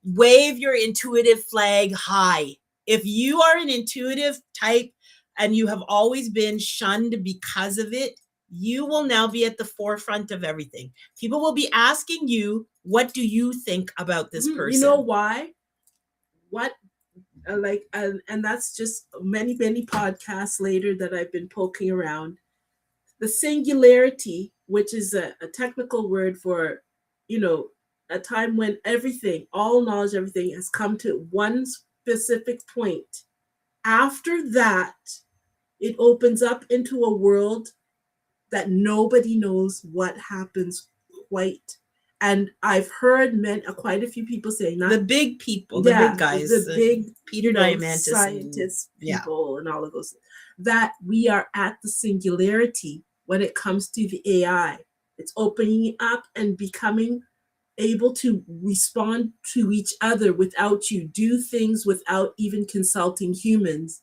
Wave your intuitive flag high. If you are an intuitive type and you have always been shunned because of it, you will now be at the forefront of everything. People will be asking you, what do you think about this person? You know why? And that's just many podcasts later that I've been poking around. The singularity, which is a technical word for, a time when all knowledge, everything has come to one specific point. After that, it opens up into a world that nobody knows what happens quite. And I've heard quite a few people saying that. The big people, the big guys. The big Peter Diamandis. Scientists, people, and all of those. That we are at the singularity when it comes to the AI. It's opening up and becoming able to respond to each other without you, do things without even consulting humans.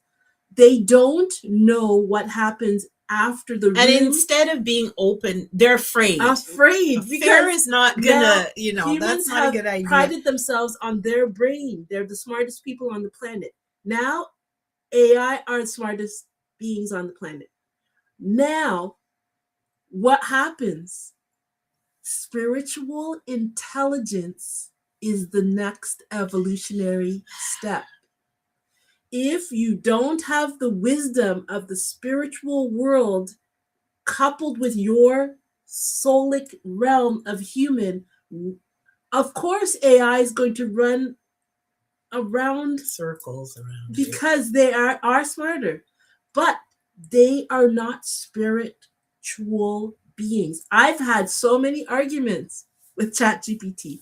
They don't know what happens after the room. And instead of being open, they're afraid. Fear is not gonna, that's not a good idea. Prided themselves on their brain. They're the smartest people on the planet. Now, AI are the smartest beings on the planet. Now, what happens? Spiritual intelligence is the next evolutionary step. If you don't have the wisdom of the spiritual world coupled with your soulic realm of human, of course AI is going to run around circles around because they are smarter, but they are not spiritual beings. I've had so many arguments with ChatGPT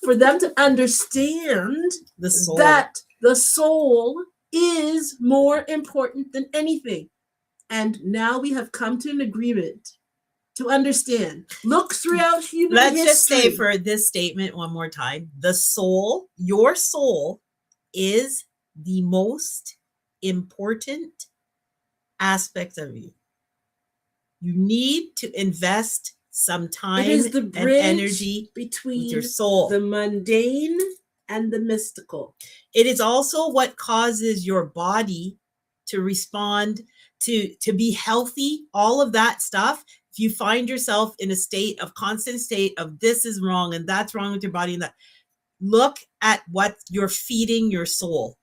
for them to understand the soul. that the soul is more important than anything. And now we have come to an agreement to understand. Look throughout human Let's history. just say for this statement one more time, the soul, your soul, is the most important aspect of you. You need to invest some time it is the and bridge energy between with your soul. the mundane and the mystical. It is also what causes your body to respond, to be healthy, all of that stuff. If you find yourself in a constant state of this is wrong and that's wrong with your body, and that, look at what you're feeding your soul.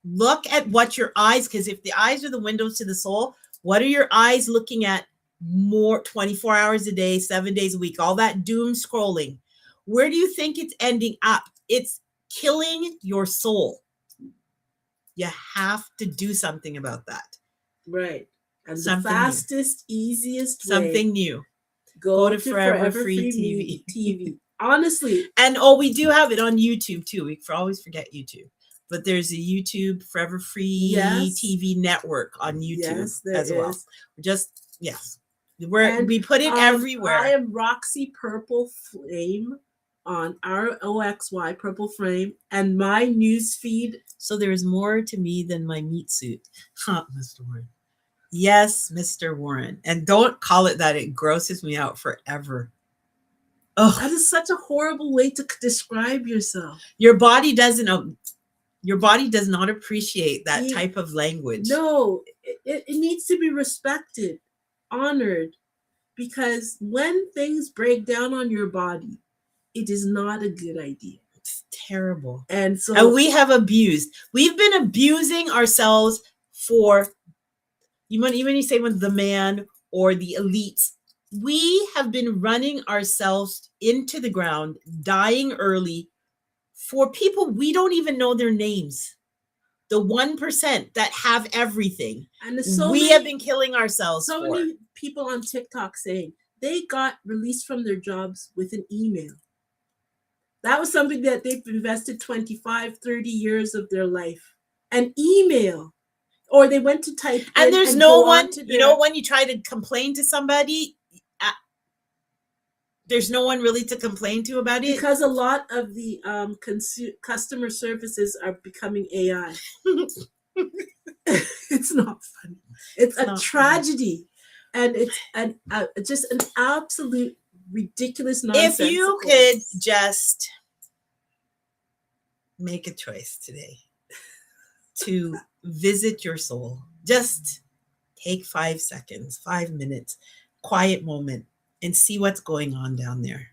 Look at what your eyes, because if the eyes are the windows to the soul, what are your eyes looking at more 24 hours a day, 7 days a week, all that doom scrolling? Where do you think it's ending up? It's killing your soul. You have to do something about that. Right. And something the fastest, easiest way. Something new. Go to Forever Free TV. Honestly. And we do have it on YouTube too. We always forget YouTube. But there's a YouTube Forever Free TV network on YouTube as well. We put it everywhere. I am Roxy Purple Flame on ROXY Purple Flame, and my news feed. So there's more to me than my meat suit. Huh, Mr. Warren. Yes, Mr. Warren. And don't call it that. It grosses me out forever. Oh, that is such a horrible way to describe yourself. Your body does not appreciate that type of language. No, it needs to be respected, honored, because when things break down on your body, it is not a good idea. It's terrible. And we have abused. We've been abusing ourselves for, even you say with the man or the elites, we have been running ourselves into the ground, dying early for people we don't even know their names. The 1% that have everything. And we have been killing ourselves. So many people on TikTok saying they got released from their jobs with an email. That was something that they've invested 25, 30 years of their life. An email. Or they went to type and in there's and no one, when you try to complain to somebody, there's no one really to complain to about it. Because a lot of the customer services are becoming AI. It's not funny. It's a tragedy. Funny. And it's just an absolute ridiculous nonsense. If you could just make a choice today to visit your soul, just take 5 seconds, 5 minutes, quiet moment, and see what's going on down there.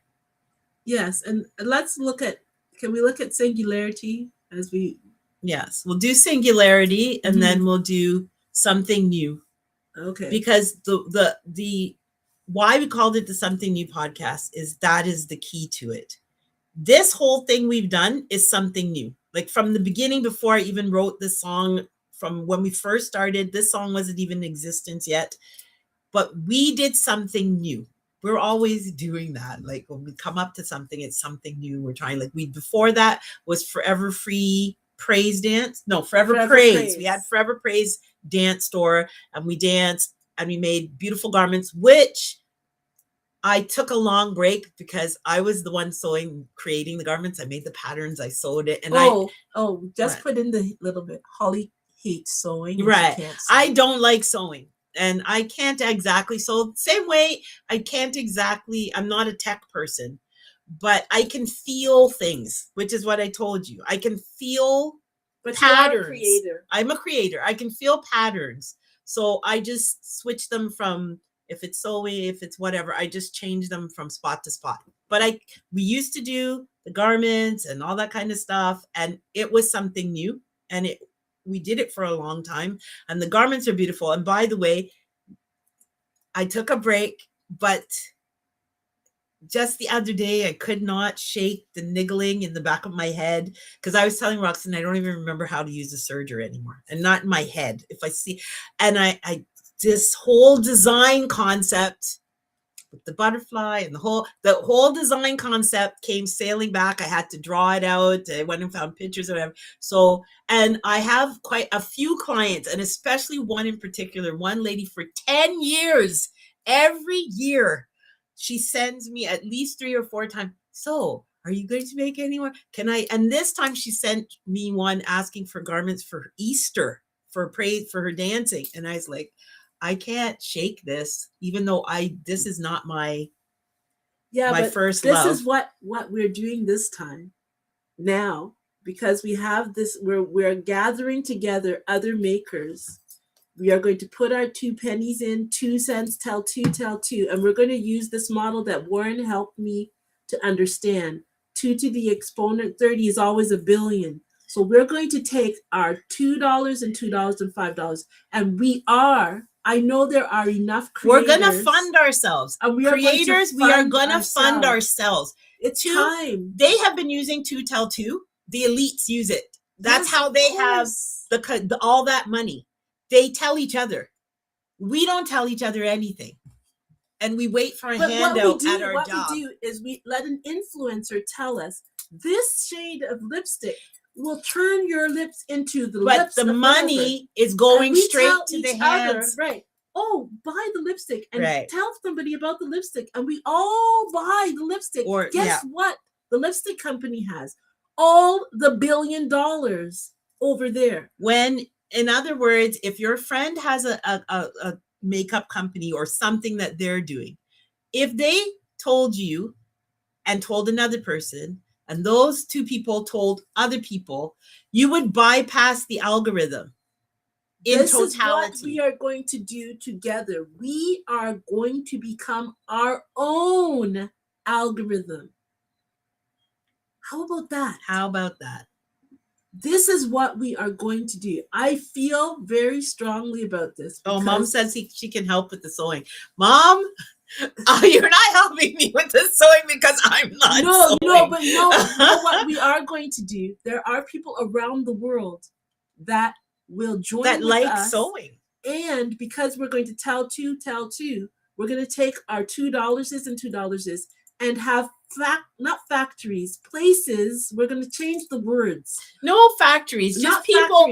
Yes, and can we look at singularity as we... Yes, we'll do singularity, and then we'll do something new. Okay. Because the why we called it the Something New podcast is the key to it. This whole thing we've done is something new. Like from the beginning, before I even wrote this song, from when we first started, this song wasn't even in existence yet. But we did something new. We're always doing that. Like when we come up to something, it's something new. We're trying, before that was Forever Free Praise Dance. No, Forever Praise. We had Forever Praise dance store, and we danced and we made beautiful garments, which I took a long break because I was the one creating the garments. I made the patterns, I sewed it. And put in the little bit. Holly hates sewing. Right. I don't like sewing. And I can't exactly sew. Same way, I'm not a tech person, but I can feel things, which is what I told you. I can feel patterns. I'm a creator. I can feel patterns. So I just switch them from, if it's sewing, if it's whatever, I just change them from spot to spot. But we used to do the garments and all that kind of stuff, and it was something new, and we did it for a long time, and the garments are beautiful. And by the way, I took a break, but just the other day, I could not shake the niggling in the back of my head, because I was telling Roxy, I don't even remember how to use a serger anymore, and not in my head. If I see, and I this whole design concept with the butterfly and the whole design concept came sailing back. I had to draw it out. I went and found pictures or whatever. So, and I have quite a few clients, and especially one in particular, one lady for 10 years, every year, she sends me at least 3 or 4 times. So, are you going to make any more? Can I? And this time she sent me one asking for garments for Easter, for her dancing. And I was like, I can't shake this, even though this is not my first love. This is what we're doing this time now, because we have this, we're gathering together other makers. We are going to put our 2 pennies in, 2 cents, tell 2, and we're going to use this model that Warren helped me to understand. 2 to the exponent 30 is always a billion. So we're going to take our $2 and $2 and $5, and I know there are enough creators. We're going to fund ourselves. We are going to fund ourselves. It's time. They have been using 2 tell 2. The elites use it. That's how they have all that money. They tell each other. We don't tell each other anything. And we wait for a handout at our job. What we do is we let an influencer tell us, this shade of lipstick will turn your lips into the lips. But the money is going straight to the hands. Right. Oh, buy the lipstick, and tell somebody about the lipstick, and we all buy the lipstick. Or guess what? The lipstick company has all the $1 billion over there. In other words, if your friend has a makeup company or something that they're doing, if they told you and told another person, and those 2 people told other people, you would bypass the algorithm in this totality. Is what we are going to do together. We are going to become our own algorithm. How about that? This is what we are going to do. I feel very strongly about this. Oh, Mom says she can help with the sewing. Mom, you're not helping me with the sewing because I'm not sewing. But you know what we are going to do? There are people around the world that will join us sewing. And because we're going to tell 2, we're going to take our $2 and $2 and have not factories, places. We're going to change the words. No factories, just people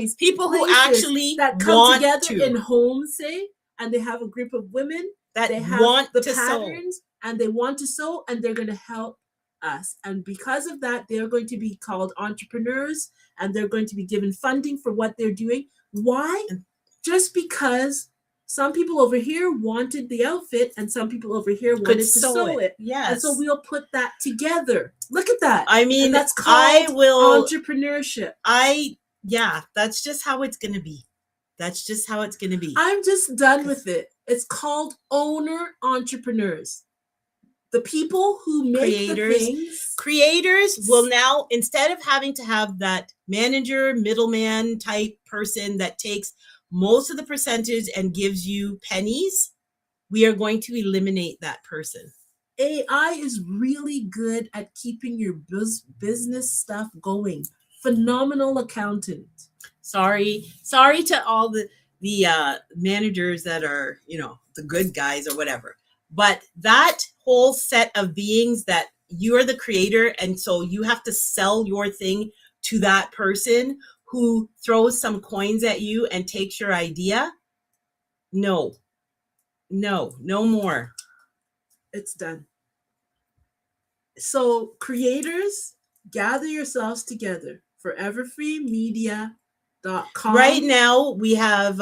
who actually that come together in homes, say, and they have a group of women that they have want the to patterns sew. And they want to sew, and they're going to help us. And because of that, they're going to be called entrepreneurs, and they're going to be given funding for what they're doing. Why? Just because some people over here wanted the outfit and some people over here wanted to sew it. Yes. And so we'll put that together. Look at that. I mean, and that's called entrepreneurship. That's just how it's going to be. I'm just done with it. It's called owner entrepreneurs. The people who make the things. Creators will now, instead of having to have that manager, middleman type person that takes most of the percentage and gives you pennies, we are going to eliminate that person. AI is really good at keeping your business stuff going. Phenomenal accountant. Sorry to all the managers that are, the good guys or whatever. But that whole set of beings that you are the creator, and so you have to sell your thing to that person who throws some coins at you and takes your idea. No more. It's done. So creators, gather yourselves together. foreverfreemedia.com. Right now we have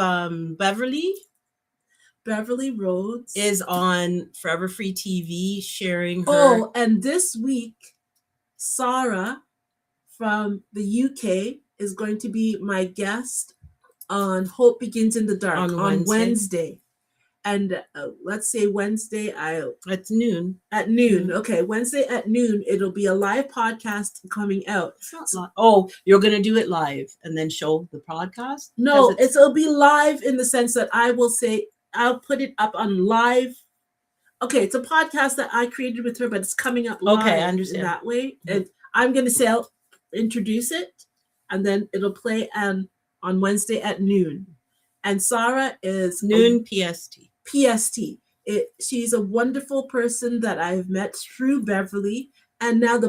Beverly Rhodes is on Forever Free TV sharing her. Oh, and this week, Sarah from the UK is going to be my guest on Hope Begins in the Dark on Wednesday. And let's say Wednesday, at noon. At noon, okay. Wednesday at noon, it'll be a live podcast coming out. It's not oh, you're gonna do it live and then show the podcast? No, it'll be live in the sense that I will say I'll put it up on live. Okay, it's a podcast that I created with her, but it's coming up live. Okay, I understand. In that way. And I'm gonna say I'll introduce it, and then it'll play on Wednesday at noon. And Sarah is noon PST. She's a wonderful person that I've met through Beverly, and now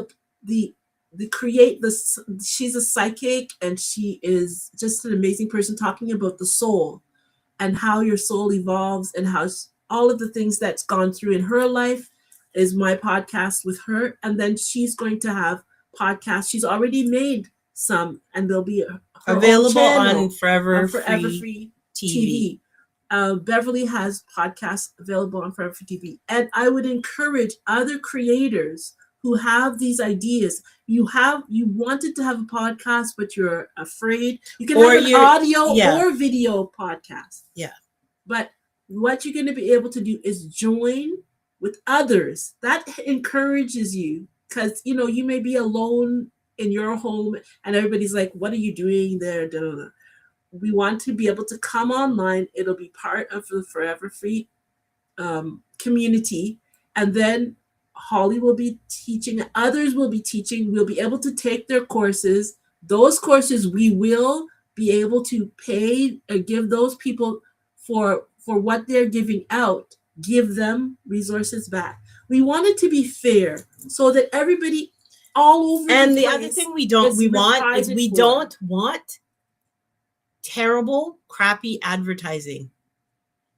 she's a psychic, and she is just an amazing person talking about the soul and how your soul evolves and how all of the things that's gone through in her life is my podcast with her. And then she's going to have podcasts. She's already made some, and they'll be available on Forever Free TV. Beverly has podcasts available on Forever Free TV. And I would encourage other creators who have these ideas. You wanted to have a podcast, but you're afraid. You can have an audio or video podcast. Yeah. But what you're going to be able to do is join with others. That encourages you, because you may be alone in your home and everybody's like, what are you doing there? Da, da, da. We want to be able to come online. It'll be part of the Forever Free community. And then Holly will be teaching, others will be teaching. We'll be able to take their courses. Those courses we will be able to pay or give those people for what they're giving out, give them resources back. We want it to be fair so that everybody all over and the other thing we don't want terrible, crappy advertising.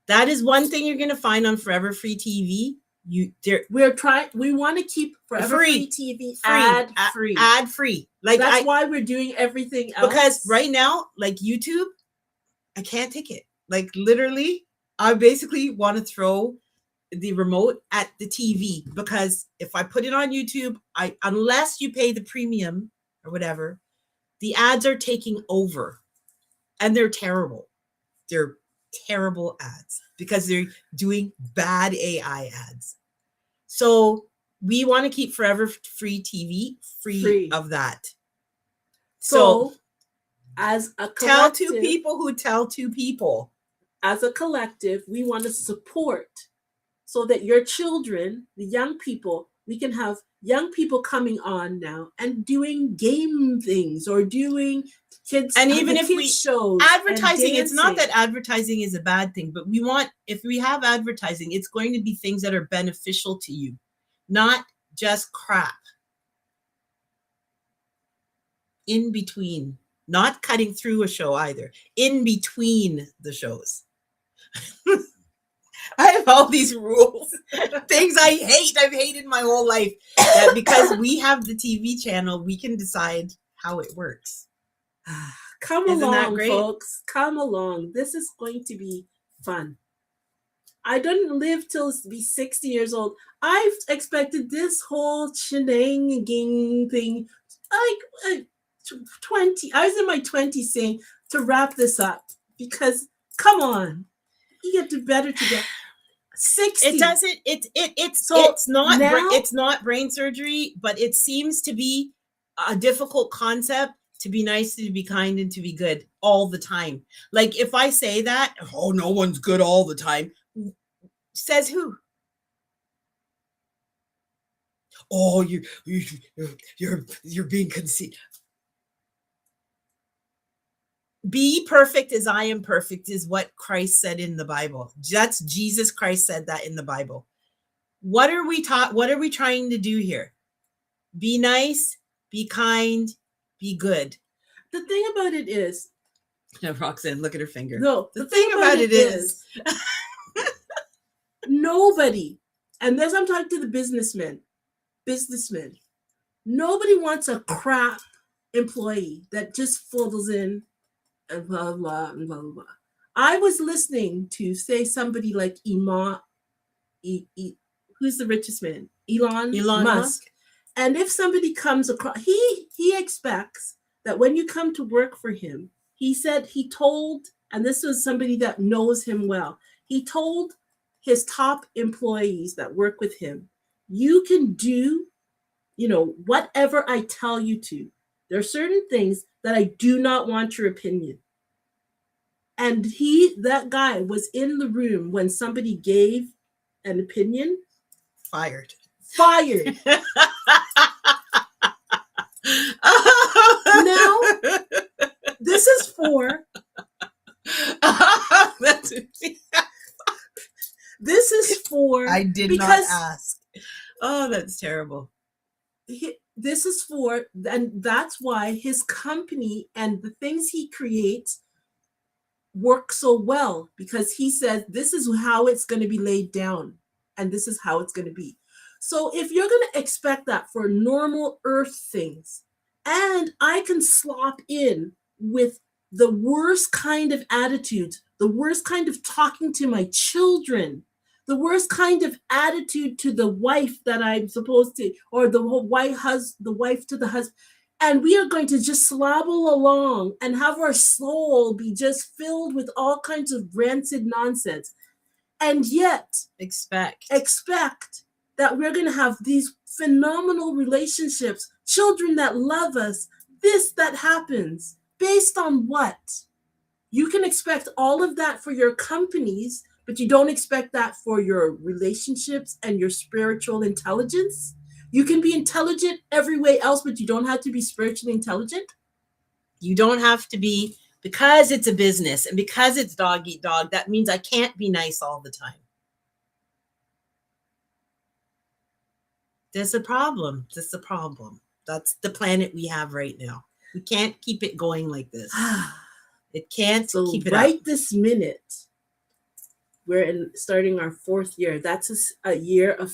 That is one thing you're going to find on Forever Free TV. We want to keep Forever Free TV ad free. Like that's why we're doing everything else. Because right now, like YouTube, I can't take it. Like literally, I basically want to throw the remote at the TV, because if I put it on YouTube, unless you pay the premium or whatever, the ads are taking over. And they're terrible. They're terrible ads because they're doing bad AI ads. So we want to keep Forever Free TV free of that. So as a collective, tell two people who tell two people. As a collective, we want to support so that your children, the young people, we can have young people coming on now and doing game things or doing kids. And even if we shows advertising, it's not that advertising is a bad thing, but if we have advertising, it's going to be things that are beneficial to you, not just crap. In between, not cutting through a show either, in between the shows. I have all these rules, things I hate. I've hated my whole life. That because we have the TV channel, we can decide how it works. Come along, folks. Come along. This is going to be fun. I don't live till be 60 years old. I've expected this whole shenanigans thing, like 20. I was in my 20s saying to wrap this up, because come on, you get to better to get 60. It doesn't. It's not brain surgery, but it seems to be a difficult concept. To be nice, to be kind, and to be good all the time. Like if I say that, oh, no one's good all the time. Says who? Oh, you're being conceited. Be perfect as I am perfect is what Christ said in the Bible. That's Jesus Christ said that in the Bible. What are we taught? What are we trying to do here? Be nice, be kind, be good. The thing about it is, no, Roxanne, look at her finger. No, the thing about it is nobody, and as I'm talking to the businessmen, nobody wants a crap employee that just fiddles in and blah, blah, and blah, blah, blah. I was listening to, say, somebody like who's the richest man? Elon Musk. And if somebody comes across, he expects that when you come to work for him, he told, and this was somebody that knows him well, he told his top employees that work with him, you can do, whatever I tell you to. There are certain things that I do not want your opinion. And that guy was in the room when somebody gave an opinion. Fired. Now, this is for this is for I did not ask. Oh, that's terrible. This is for, and that's why his company and the things he creates work so well, because he says this is how it's going to be laid down and this is how it's going to be. So if you're going to expect that for normal earth things, and I can slop in with the worst kind of attitudes, the worst kind of talking to my children, the worst kind of attitude to the wife that I'm supposed to, or the wife to the husband, and we are going to just slobble along and have our soul be just filled with all kinds of rancid nonsense, and yet expect that we're going to have these phenomenal relationships, children that love us, that happens. Based on what? You can expect all of that for your companies, but you don't expect that for your relationships and your spiritual intelligence? You can be intelligent every way else, but you don't have to be spiritually intelligent? You don't have to be, because it's a business and because it's dog eat dog, that means I can't be nice all the time. There's a problem. That's the problem. That's the planet we have right now. We can't keep it going like this. It can't keep it right up. This minute, we're starting our 4th year. That's a year of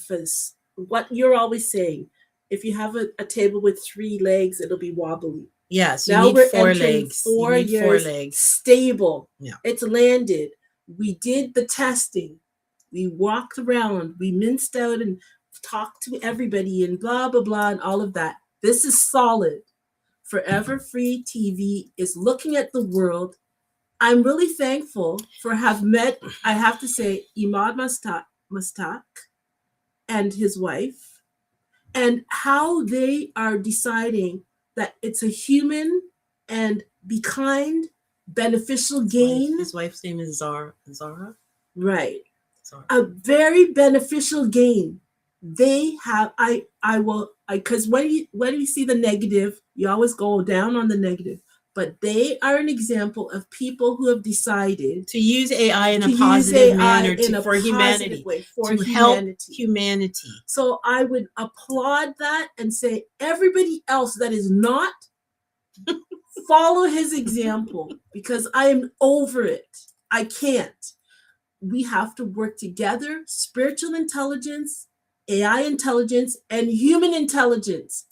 what you're always saying. If you have a table with 3 legs, it'll be wobbly. Yes, now need we're 4 entering legs. 4 years 4 legs. Stable. Yeah. It's landed. We did the testing. We walked around. We minced out and talked to everybody and blah, blah, blah, and all of that. This is solid. Forever Free TV is looking at the world. I'm really thankful for have met, I have to say, Imad Mustak and his wife, and how they are deciding that it's a human and be kind, beneficial gain. His wife's name is Zara. Right. Zara. A very beneficial gain. They have, because when you see the negative, you always go down on the negative. But they are an example of people who have decided to use AI in a positive manner for humanity, to help humanity. So I would applaud that and say everybody else that is not, follow his example, because I am over it. I can't. We have to work together, spiritual intelligence, AI intelligence, and human intelligence,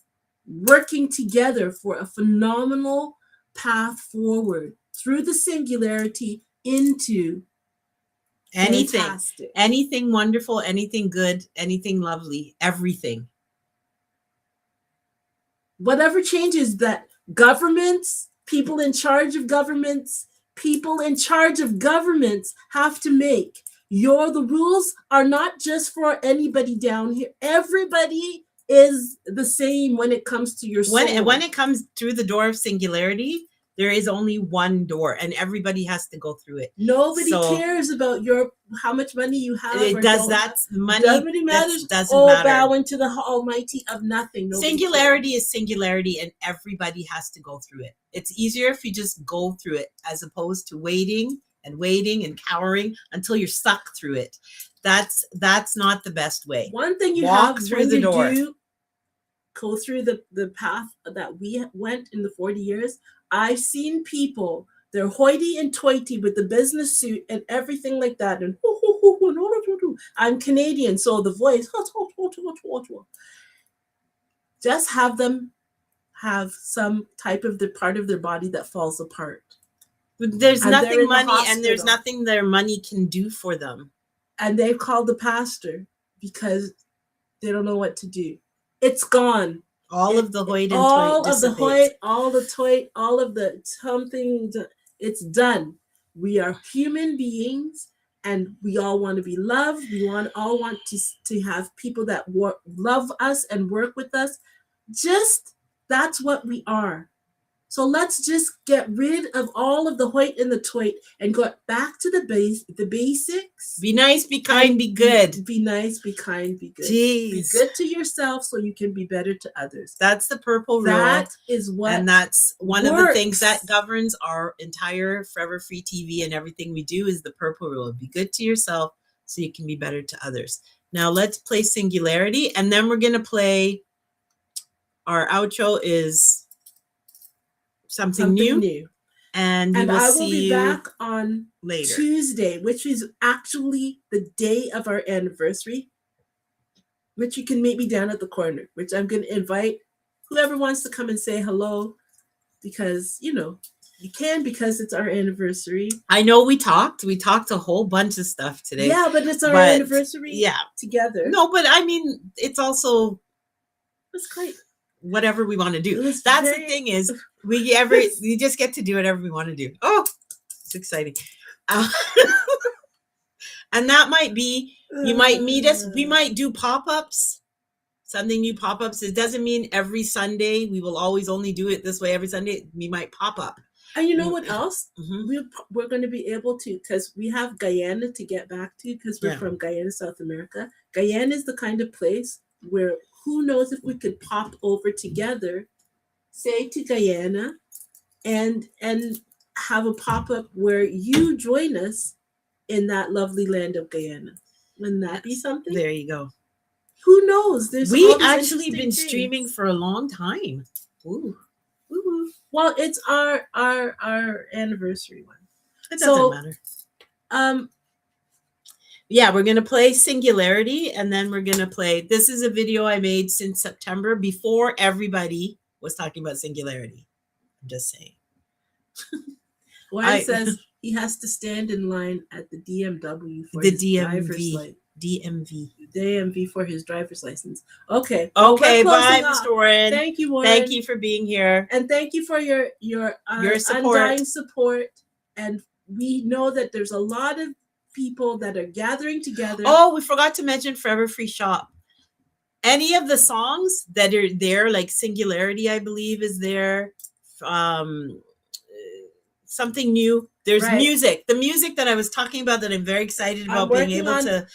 working together for a phenomenal path forward through the singularity into anything wonderful, anything good, anything lovely, everything. Whatever changes that governments, people in charge of governments have to make. The rules are not just for anybody down here. Everybody is the same when it comes to your soul. When it comes through the door of singularity, there is only one door, and everybody has to go through it. Nobody cares about how much money you have. Money nobody matters. Doesn't matter. Bowing to the Almighty of nothing. Singularity is singularity, and everybody has to go through it. It's easier if you just go through it, as opposed to waiting and cowering until you're stuck through it. That's not the best way. One thing you walk have through when the door. Go through the path that we went in the 40 years. I've seen people, they're hoity and toity with the business suit and everything like that. And I'm Canadian, so the voice, just have them have some type of the part of their body that falls apart. There's nothing there's nothing their money can do for them. And they called the pastor because they don't know what to do. It's gone. All of the hoit and toit dissipates. All of the something, it's done. We are human beings, and we all want to be loved. We all want to have people that love us and work with us. Just that's what we are. So let's just get rid of all of the hoit and the toit and go back to the basics. Be nice, be kind, be good. Be nice, be kind, be good. Jeez. Be good to yourself so you can be better to others. That's the purple rule. That is what and that's one works. Of the things that governs our entire Forever Free TV and everything we do is the purple rule. Be good to yourself so you can be better to others. Now let's play Singularity, and then we're going to play our outro is something new. And I will be back on later. Tuesday, which is actually the day of our anniversary, which you can meet me down at the corner, which I'm going to invite whoever wants to come and say hello, because, you know, you can, because it's our anniversary. I know we talked a whole bunch of stuff today. Yeah, but it's our anniversary together. No, but I mean, it's also it's great. Whatever we want to do. That's the thing is we just get to do whatever we want to do. Oh, it's exciting. And that might be, you might meet us. We might do pop-ups, something new pop-ups. It doesn't mean every Sunday. We will always only do it this way every Sunday. We might pop up. And you know what else? We're going to be able to, because we have Guyana to get back to, because we're from Guyana, South America. Guyana is the kind of place where who knows if we could pop over together, say to Guyana, and have a pop-up where you join us in that lovely land of Guyana. Wouldn't that be something? There you go. Who knows? We actually been streaming for a long time. Ooh. Ooh. Well, it's our anniversary one. It doesn't matter. Yeah, we're going to play Singularity, and then we're going to play, this is a video I made since September before everybody was talking about Singularity. I'm just saying. Why says he has to stand in line at the DMW for his driver's license. DMV for his driver's license. Okay. Okay, bye, Mr. Warren. Thank you, Warren. Thank you for being here. And thank you for your support. undying support. And we know that there's a lot of people that are gathering together. Oh, we forgot to mention Forever Free Shop. Any of the songs that are there, like Singularity, I believe is there. Something new. There's music. The music that I was talking about that I'm very excited about being able to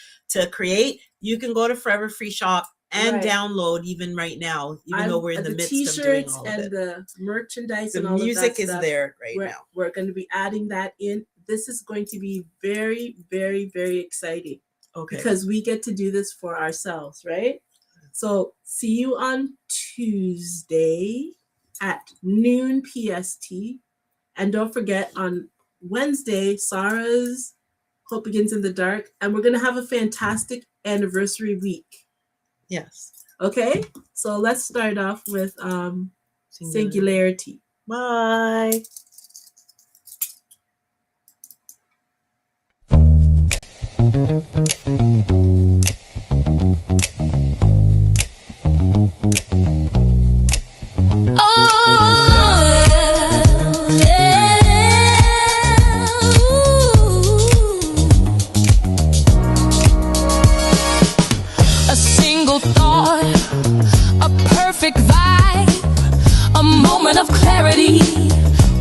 create. You can go to Forever Free Shop and download even right now, even though we're in the midst of doing all of it. The merchandise the and all of that music is stuff, there now. We're going to be adding that in. This is going to be very, very, very exciting. Okay. Because we get to do this for ourselves, right? So see you on Tuesday at noon PST. And don't forget, on Wednesday, Sarah's Hope Begins in the Dark. And we're going to have a fantastic anniversary week. Yes. Okay? So let's start off with Singularity. Bye. A single thought, a perfect vibe, a moment of clarity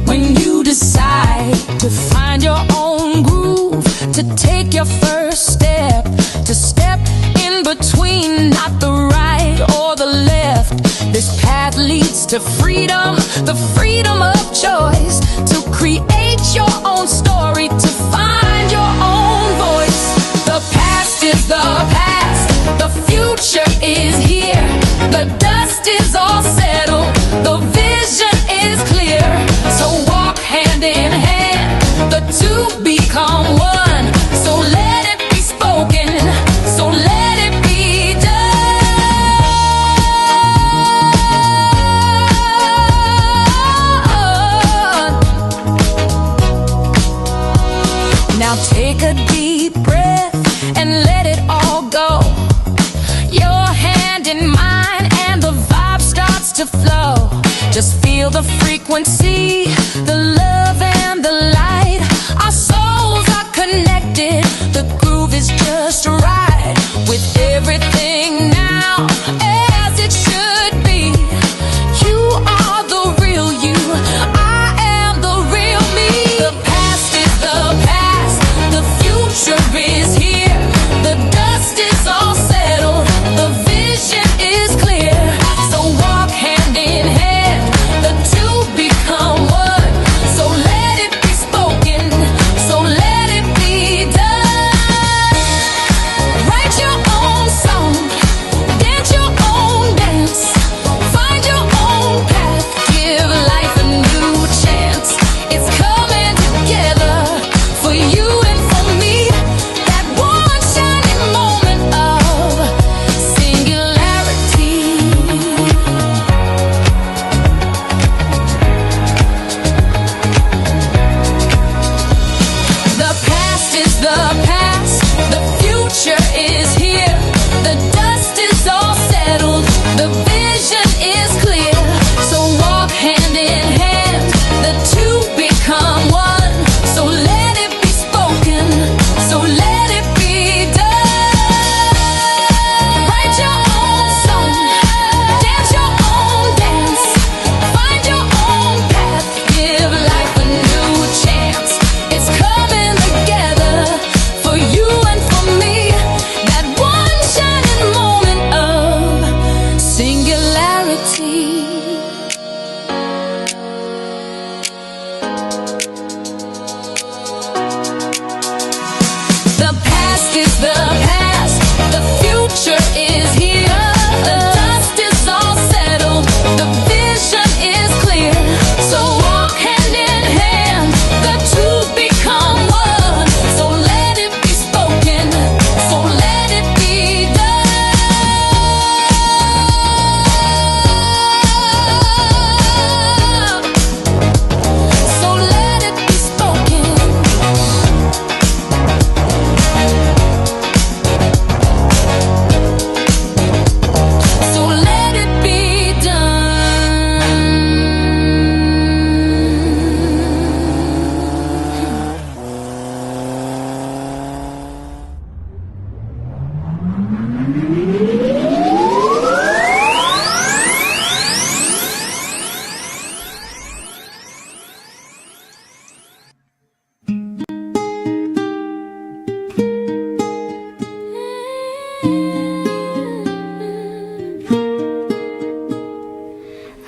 when you decide to find your own groove, to take your first step, to step in between, not the right or the left. This path leads to freedom, the freedom of choice, to create your own story, to find your own voice. The past is the past, the future is here, the dust is all settled, the vision is clear. So walk hand in hand, the two become one. So let it be spoken, so let it be done. Now take a deep breath and let it all go. Your hand in mine and the vibe starts to flow. Just feel the frequency, the love and the light. Our souls are connected, the is the past, the future is here. The dust is all settled, the vision is clear. So walk hand in hand, the two become one. So let it be spoken, so let it be done. So let it be spoken. So let it be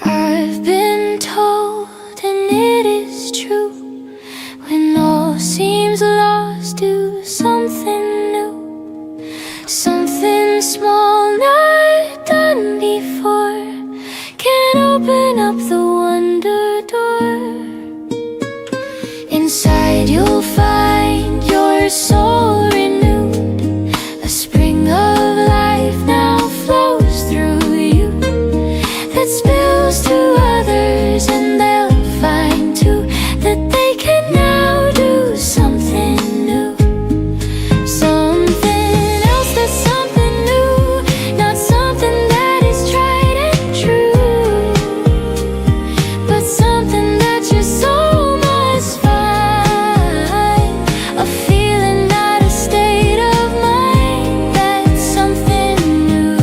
I've been told, and it is true, when all seems lost, do something new. Something small not done before can open up the wonder door. Inside you'll find your soul renewed. A spring of life now flows through you, that spills to others, and they'll find too that they can now do something new. Something else that's something new, not something that is tried and true, but something that your soul must find. A feeling, not a state of mind, that's something new.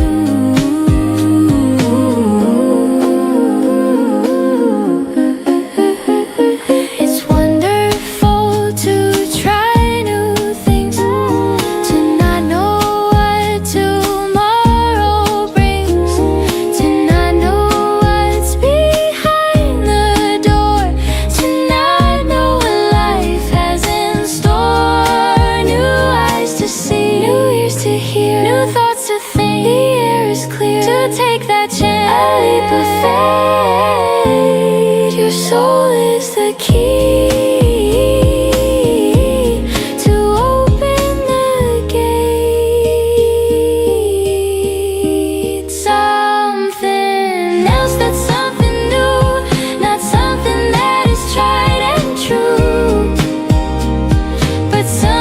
It's wonderful to try new things, to not know what tomorrow brings, to not know what's behind the door, to not know what life has in store. New eyes to see, new ears to hear, new thoughts to think. The air is clear to take that chance, a leap of faith. Your soul is the key to open the gate. Something else that's something new, not something that is tried and true, but something